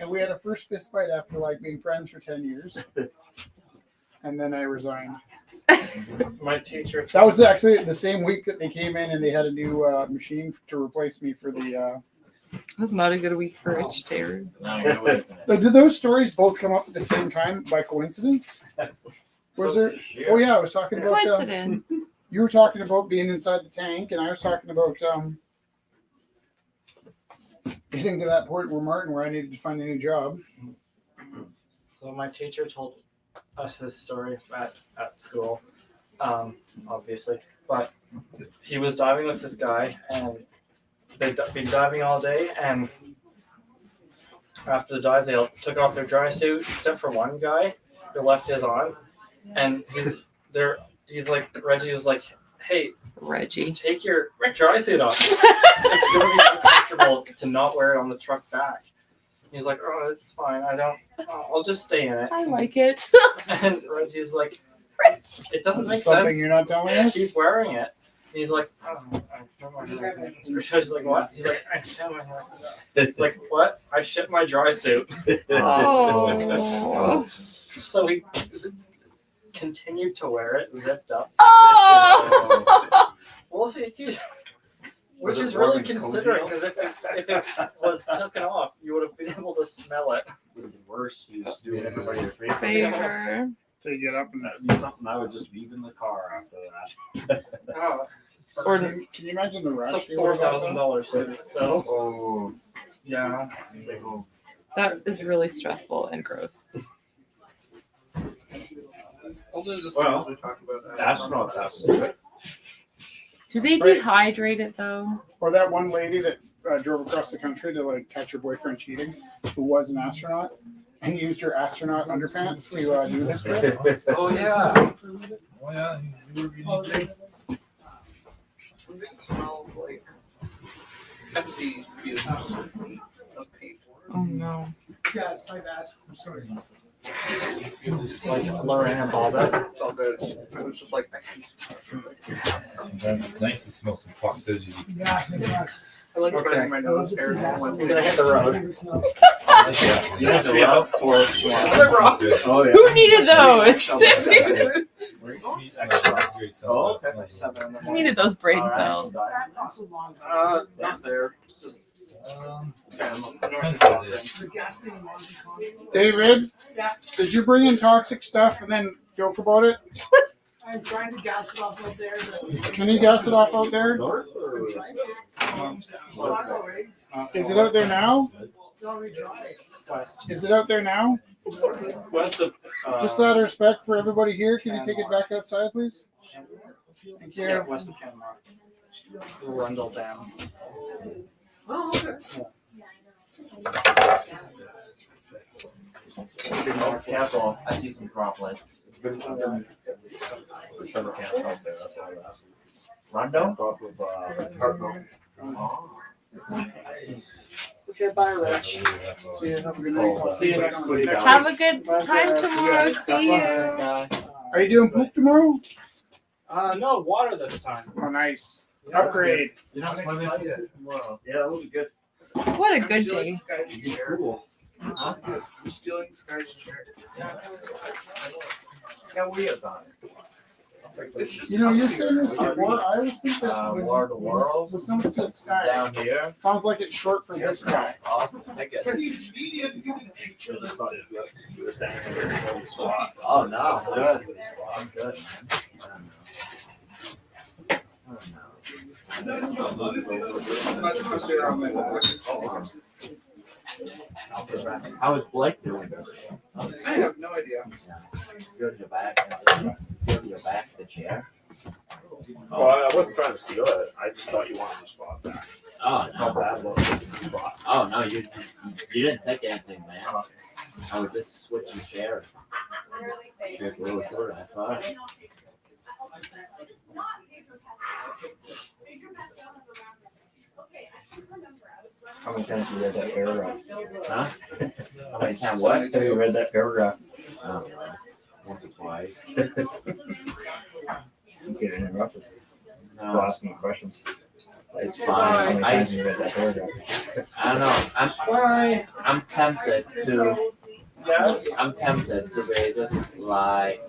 and we had a first fist fight after like being friends for 10 years. And then I resigned. My teacher. That was actually the same week that they came in and they had a new machine to replace me for the. It was not a good week for Rich Taylor. Did those stories both come up at the same time by coincidence? Was there? Oh yeah, I was talking about. Coincidence. You were talking about being inside the tank, and I was talking about getting to that point where I needed to find a new job. So my teacher told us this story at school, obviously, but he was diving with this guy, and they'd been diving all day, and after the dive, they took off their dry suits, except for one guy who left his on, and he's like, Reggie was like, hey, Reggie, take your dry suit off. It's going to be uncomfortable to not wear it on the truck back. He's like, oh, it's fine. I'll just stay in it. I like it. And Reggie's like, it doesn't make Something sense. you're not telling us? Keep wearing it. He's like, oh, I don't know. She's like, what? He's like, I shit my hair. It's like, what? I shit my dry suit. Oh. So he continued to wear it, zipped up. Oh. Well, if you, which is really considerate, because if it was taken off, you would have been able to smell it. Would have been worse. You just doing everybody your favor. Favor. To get up and That'd be something I would just leave in the car after that. Oh, can you imagine the rush? it's a $4,000 suit. So Oh, yeah, That is really stressful and gross. well, astronauts have to do it. Do they Right. dehydrate it though? Or that one lady that drove across the country to like catch her boyfriend cheating, who was an astronaut, and used her astronaut underpants to do this trip. oh yeah. Oh yeah, you need it smells like empty fumes of paint. Oh no. Yeah, it's my bad. I'm sorry. It's like Lorraine Bobbitt. It's all good. It was just like Sometimes it's nice to smell some toxicity. Yeah, yeah. I like Okay. putting my I love nose to see air gasoline. We're gonna hit the road. You have to rub for Oh, yeah. Who needed those? Oh, okay. Like 7 in the Who morning. needed those brain All right. cells? That also long. Not there. Just The gasoline and laundry contract. David, Yeah. did you bring in toxic stuff and then joke about it? I'm trying to gas it off out there. But Can you gas it off out there? North or? I'm trying to. It's dry already. Is it out there now? It's already dry. west. Is it out there now? West of. Just out of respect for everybody here, can you take it back outside, please? Thank Yeah, you. west of Canmore. Rundle Dam. oh, okay. Be more careful. I see some droplets. Summer camp out there. That's why I asked. Rondo? Off of Hartnell. Oh. Okay, bye, Rich. See you. Have a good Oh, night. See you next week. Have a good time tomorrow. See you. Are you doing poop tomorrow? No water this time. Oh, nice. Upgrade. You're not swimming tomorrow. Yeah, that would be good. What a good day. Cool. I'm stealing Sky's chair. Got wheels on it. It's just You know, you're comfier. saying this before. I always think that War of the Worlds. when someone says sky, Down here. sounds like it's short for this guy. Awesome ticket. Oh, Oh no, I'm good. I'm good, Much closer on my man. How is Blake doing? I have no idea. Go to your back. Go to your back of the chair. Oh, I wasn't trying to steal it. I just thought you wanted the spot back. Oh How no. bad was the spot? Oh no, you didn't take anything, man. I would just switch your chair. Just a little shorter, I thought. How many times you read that paragraph? Huh? How many times what? Have you read that paragraph? Once or twice. You get interrupted. For No, asking questions. it's How fine. many times you read that paragraph? I don't know. I'm tempted to. I'm tempted to be just like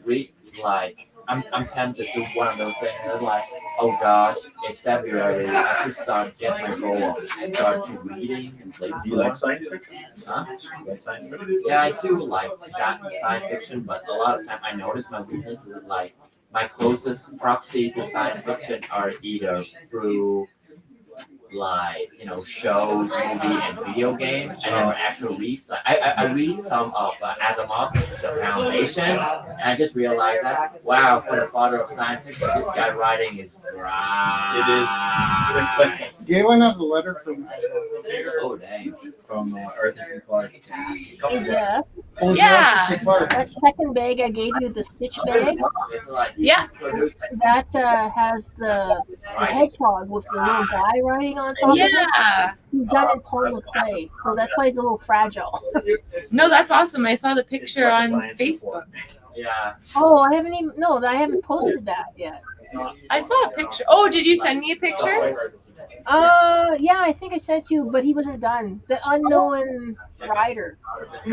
read like. I'm tempted to one of those things that's like, oh gosh, it's February. I should get my goal of start reading and play. Do you like science fiction? Huh? You like science fiction? Yeah, I do like that science fiction, but a lot of time I notice my weakness is like my closest proxy to science fiction are either through like shows, movie, and video games. I never actually read. I read some of Asimov, The Foundation, and I just realized that wow, for the father of science fiction, this guy writing is dry. Galen has a letter from. Oh dang. From Arthur C. Clarke. Hey Jeff, Oh, Yeah. Arthur C. Clarke. that second bag I gave you, the stitch bag, It's like, Yeah. that has the hedgehog with the little guy riding on top of it. Yeah. He's done in polymer clay, so that's why it's a little fragile. No, that's awesome. I saw the It's picture like a on science Facebook. report. Yeah. Oh, I haven't posted that yet. I saw a picture. Oh, did you send me a picture? Yeah, I think I sent you, but he wasn't done. The unknown rider.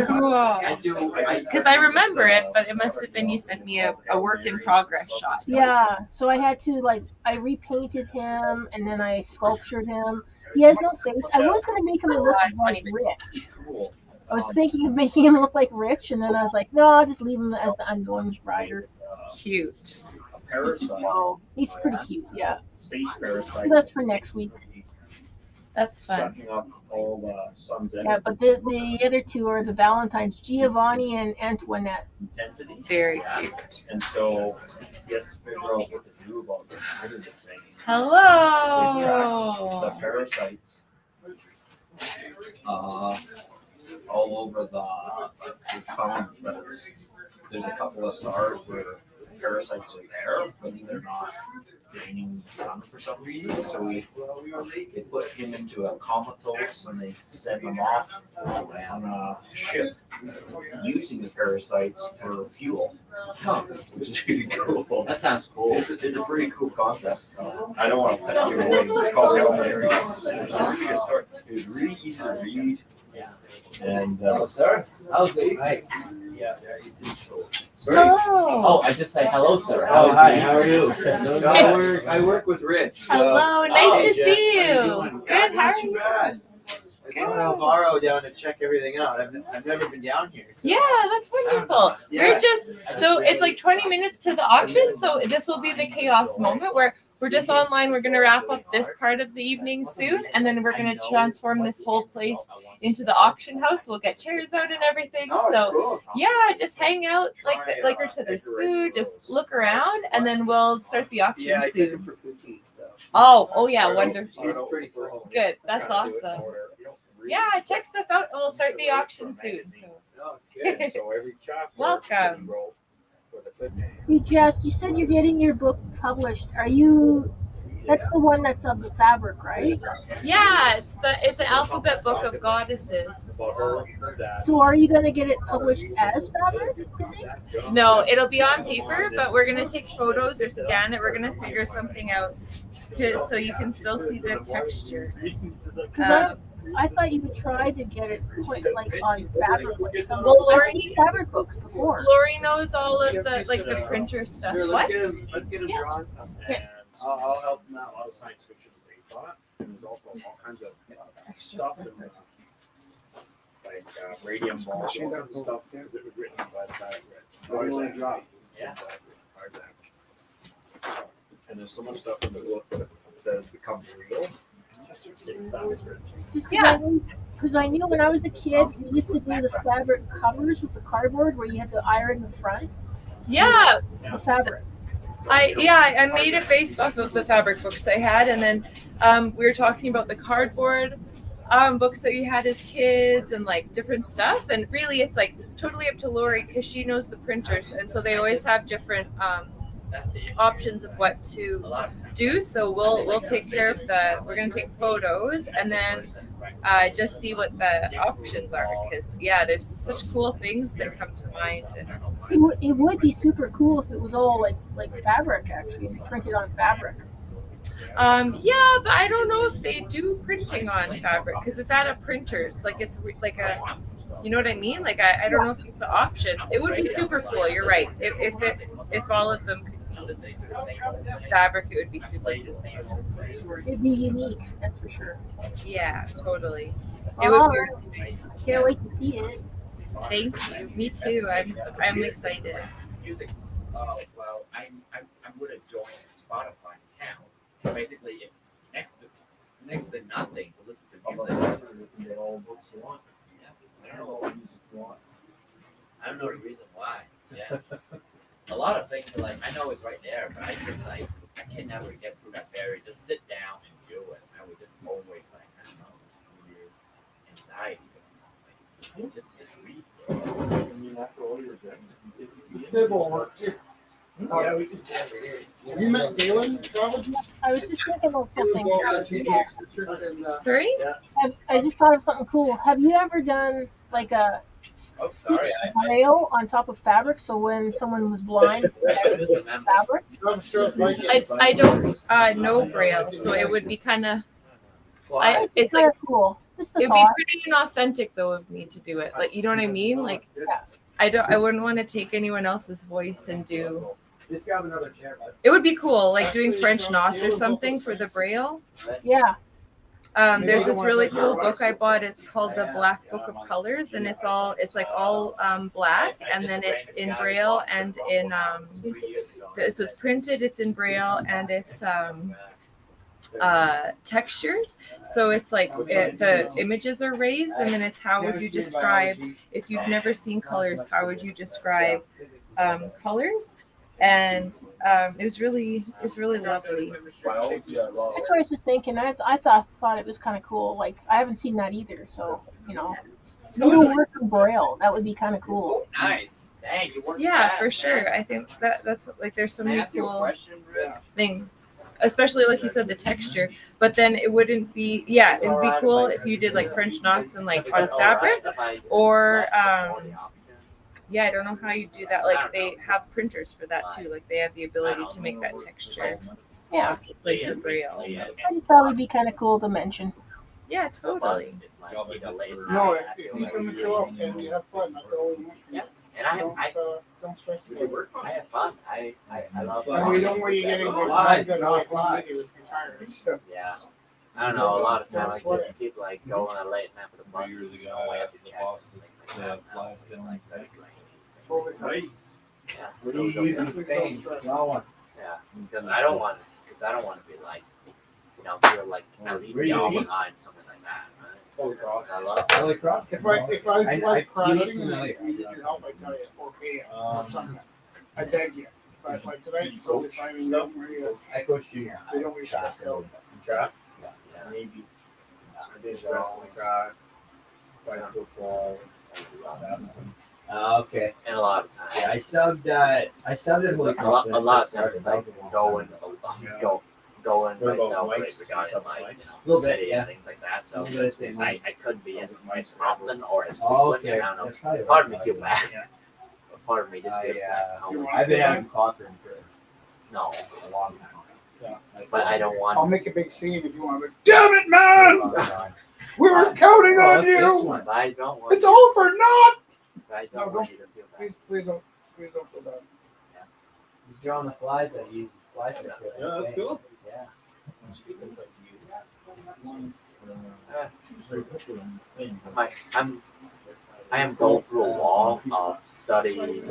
Cool. I do. Because I remember it, but it must have been you sent me a work in progress shot. Yeah, so I had to I repainted him and then I sculptured him. He has no face. I was gonna make him look like Rich. Cool. I was thinking of making him look like Rich, and then I was like, no, I'll just leave him as the unknown rider. Cute. A parasite. Oh, he's pretty cute. Yeah, Space so parasite. that's for next week. That's fun. Sucking up all the sun's energy. Yeah, but the other two are the Valentines, Giovanni and Antoinette. Intensity. Very cute. And so he has to figure out what to do about this thing. Hello. The parasites all over the found that there's a couple of stars where parasites are there, but they're not draining the sun for some reason. So they put him into a comatose and they send him off on a ship using the parasites for fuel. Which is really cool. That sounds cool. It's a pretty cool concept. I don't want to give it away. It's called Hail Mary. It was really easy to read. Yeah. And Sir, how's it? Hi. yeah. Hello. Oh, I just say hello, sir. Oh, hi, it? how are you? Good. I work with Rich. So. Hello. Nice Hey, to Jess, see how you. doing? Good. How Not are too you? bad. I brought Alvaro down to check everything out. I've never been down here. So. Yeah, that's wonderful. Yeah. We're just so it's like 20 minutes to the auction, so this will be the chaos moment where we're just online. We're gonna wrap up this part of the evening soon, and then we're gonna transform this whole place into the auction house. We'll get chairs out and everything. Oh, So cool. yeah, just hang out like Rich said. There's food. Just look around, and then we'll start the auction Yeah, I took him soon. for poutine, so. Oh yeah, wonderful. He's pretty cool. Good. That's awesome. Yeah, check stuff out, and we'll start the auction soon. So. No, it's good. So every chapter Welcome. was a cliffhanger. Hey Jess, you said you're getting your book published. Are you? That's the one that's of the fabric, right? Yeah, it's an alphabet book of goddesses. About her, that So are you gonna get it published as fabric? You think? No, it'll be on paper, but we're gonna take photos or scan it. We're gonna figure something out so you can still see the texture. I thought you could try to get it put on fabric. Well, I've seen fabric books before. Lori knows all of the printer stuff. Sure, What? let's get him Yeah. drawing something. Okay. I'll help him a out. lot of science fiction based on it. And there's also all kinds of stuff in there. Like radium balls and stuff because it was written by the guy What do you want to draw? Yeah. And there's so much stuff in the book that has become real. Since that was written. Yeah. Because I knew when I was a kid, we used to do the fabric covers with the cardboard where you had to iron the front, Yeah, the fabric. I made it based off of the fabric books I had, and then we were talking about the cardboard books that we had as kids and like different stuff. And really, it's like totally up to Lori because she knows the printers, and so they always have different options of what to do. So we'll take care of we're gonna take photos and then just see what the options are, because there's such cool things that come to mind. And It would be super cool if it was all like fabric, actually, if you printed on fabric. but I don't know if they do printing on fabric because it's at a printer's. Like it's like a, you know what I mean? Like I don't know if it's an option. It would be super cool. You're right. If all of them could be fabric, it would be super cool. It'd be unique, that's for sure. Yeah, totally. It would be really nice. Can't wait to see it. Thank you. Me too. I'm excited. Music. Well, I would have joined Spotify account. Basically, it's next to nothing to listen to music. Get all books you want. I don't know. All music you want. I don't know the reason why. Yeah. A lot of things are like I know it's right there, but I just I can never get through that barrier. Just sit down and do it. I would just always I don't know, this weird anxiety. Like, just read. I mean, after all you're doing, The stable will work too. yeah, we can say every day. Have you met Galen, Travis? I was just thinking of something. Sorry? I just thought of something cool. Have you ever done like a Oh, sorry. braille on top of fabric, so when someone was blind, fabric? I don't know Braille, so it would be kind of. It's like cool. Just a it'd be thought. pretty inauthentic though of me to do it. Like, you know what I mean? Like, I wouldn't want to take anyone else's voice and do. Just grab another chair, bud. It would be cool, like doing French knots or something for the Braille. Yeah. There's this really cool book I bought. It's called The Black Book of Colors, and it's all black, and then it's in Braille and in so it's printed. It's in Braille and it's textured. So it's like the images are raised, and then it's how would you describe, if you've never seen colors, how would you describe colors? And it's really lovely. That's what I was just thinking. I thought it was kind of cool. Like I haven't seen that either, so Totally. work in Braille. That would be kind of cool. Nice. Dang, you worked Yeah, fast, for sure. man. I think that's like there's so Can I many ask you a cool question, Rick? things, especially like you said, the texture. But then it wouldn't be. Yeah, it would be cool if you did like French knots and like on fabric, or yeah, I don't know how you do that. Like they have printers for that too. Like they have the ability to make that texture. Yeah. Like for Braille. So. I just thought it would be kind of cool to mention. Yeah, totally. No, if you come and show up and you have fun, that's all we want. Yeah. And I Don't stress the work. I have fun. I love And we don't want you getting like good with your tires. Yeah. I don't know. A lot of times I just keep like going at late night for the bus. Years ago, No way I up to the check. boss Things like that. Now it's just like Nice. yeah. What do you use in Spain? Raw one. Yeah. Because I don't want to be like, feel like I leave Where do you y'all teach? behind, something like that. Right? Holy Cross. I love Holy Cross. If I was like you crashing look and familiar. you need your help, I tell you, or pay you or something. I beg you. But like tonight, so if I'm in I coached junior high. they don't be stressed out. Track? Yeah. Maybe. I did wrestling track. Played football. Okay. And a lot of times. Yeah, I subbed in Holy Cross. A lot of times like going myself Mike's, like regarding something like Mike's. Little bit, city yeah. and things like that. So Little bit of same I couldn't be as often or as Oh, frequent. okay. I don't know. That's probably Part of me what feel it's bad. like. But part of me just feels I've been out in Cochrane for no, a long time. Yeah. but I don't I'll want. make a big scene if you want. But damn it, man! We were counting on you. But I don't want. It's all for naught. But I No, don't want you to feel bad. Please don't feel bad. He's drawing the flies that he uses fly fish with. Yeah, that's cool. Yeah. I am going through a wall of studies, doing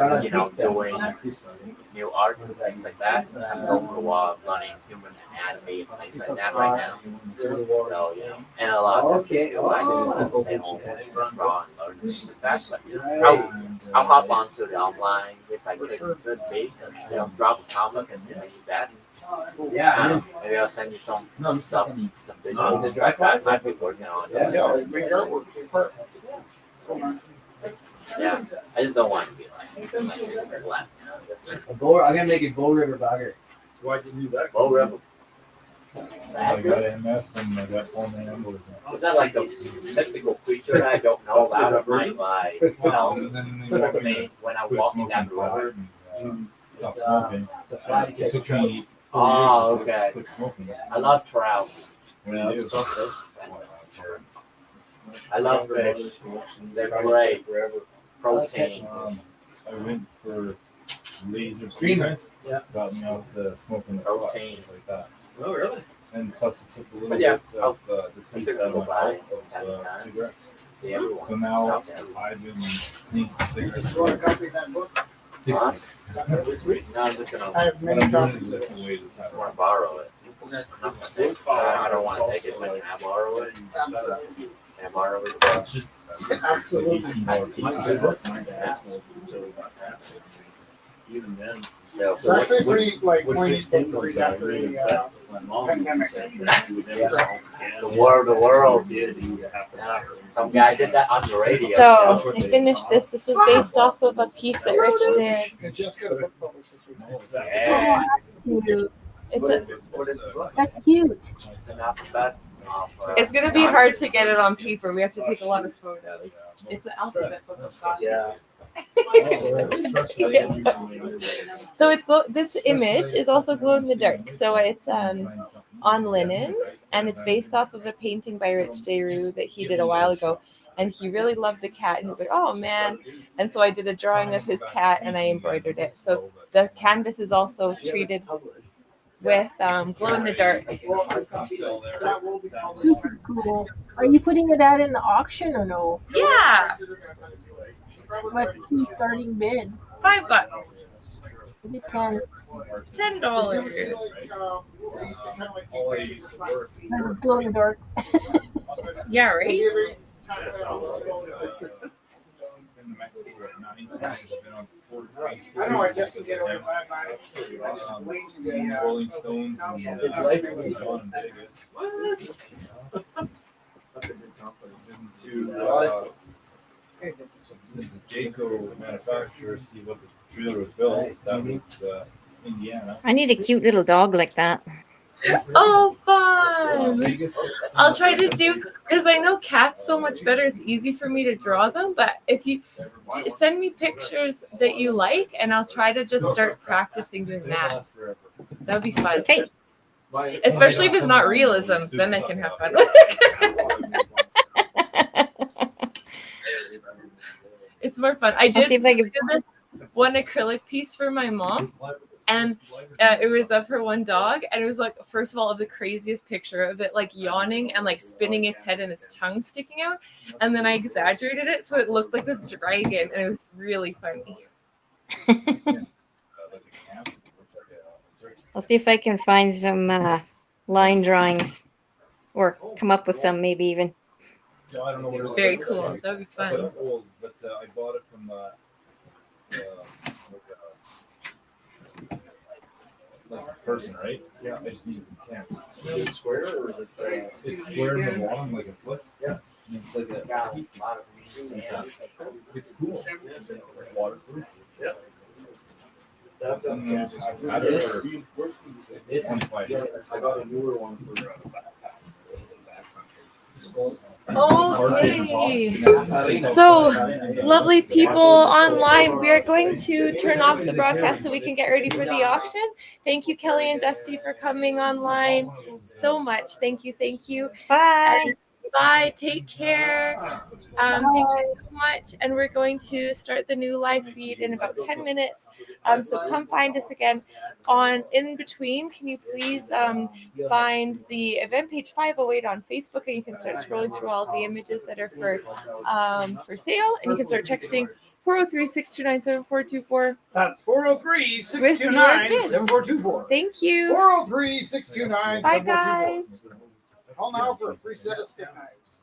new art and things like that. I'm going through a wall of learning human anatomy and things like that right now. So, and a lot of Okay. people I just want to stay home and draw and learn things like that. But I'll hop onto the online if I could be, and drop a comic and things like that. Yeah. Maybe I'll send you some No, stuff, some visuals and stuff like that. I've been working on. Yeah, make artwork. Perfect. Hold on. Yeah, I just don't want to be like left. I'm gonna make it Bull River Bugger. Why'd you do that? Bull River. I got MS and I got all my numbers. Is that like a mythical creature that I don't know about? It might like, you know, hurt me when I'm walking down the river. Stop smoking. It's a fly to catch Took trout. me Oh, okay. quit smoking. I love trout. When you do. I love fish. They're great. Protein. I went for laser Streamer. cigarettes. Yeah. Got me out smoking the Protein. things like that. Oh, really? And plus it took a little But yeah, bit of the taste took a out of little my bite mouth time to of time. cigarettes. See everyone. So now Out to everyone. I've been clean cigarettes You want a for copy of that book? 6 Huh? weeks. No, I'm just I gonna have But many I'm doing it copies. different ways this I time. want to borrow it. I'm not gonna take it. I don't want to take it, but can I borrow it? Can I borrow it? It's just Absolutely. $18 piece of Even then. Yeah, It's actually pretty, like, What when you fixed it put was it after really the upset. My mom pandemic. said that you would never smoke again. The world. Did you have to have it? Some guy did that on the radio. So I finished this. This was based off of a piece that Rich did. It just got a book published this week. Yeah. Cute. It's a, That's cute. It's an alphabet. it's gonna be hard to get it on paper. We have to take a lot of photos. It's an alphabet book of Scottish. Yeah. So it's this image is also glow in the dark. So it's on linen, and it's based off of a painting by Rich Deru that he did a while ago. And he really loved the cat, and he was like, "Oh man!" And so I did a drawing of his cat, and I embroidered it. So the canvas is also treated with glow in the dark. Super cool. Are you putting it out in the auction or no? Yeah, What's the starting bid? $5, Maybe 10. $10. That is glow in the dark. Yeah, right. I know, I guess you get over Rolling Stones and It's life John Vegas. That's a good company. To the Jayco manufacturer, see what the trailer was built. That was Indiana. I need a cute little dog like that. Oh, fun! Vegas. I'll try to do, because I know cats so much better. It's easy for me to draw them. But if you send me pictures that you like, and I'll try to just start practicing doing that. That would be fun. Okay. Especially if it's not realism, then I can have fun. It's more fun. I I'll see did if I can. this one acrylic piece for my mom, and it was of her one dog, and it was like, first of all, the craziest picture of it like yawning and like spinning its head and its tongue sticking out, and then I exaggerated it so it looked like this dragon, and it was really funny. I'll see if I can find some line drawings, or come up with some maybe even. No, I don't know what it was. Very cool. That would be But fun. it's old, but I bought it from like a person, right? Yeah. I just need some camp. Is it square or is it? It's square and long like a foot. Yeah. And it's like a, it's cool. It's waterproof. Yeah. And I've had it for This 25 years. I got a newer one for. Okay. So, lovely people online, we are going to turn off the broadcast so we can get ready for the auction. Thank you, Kelly and Dusty, for coming online so much. Thank you. Thank you. Bye. Bye. Take care. Thank you so much. And we're going to start the new live feed in about 10 minutes. So come find us again on In Between. Can you please find the event page 508 on Facebook, and you can start scrolling through all the images that are for sale, and you can start texting 403-629-7424. That's 403-629-7424. Thank you. 403-629-7424. Bye, guys. Call now for a free set of stick knives.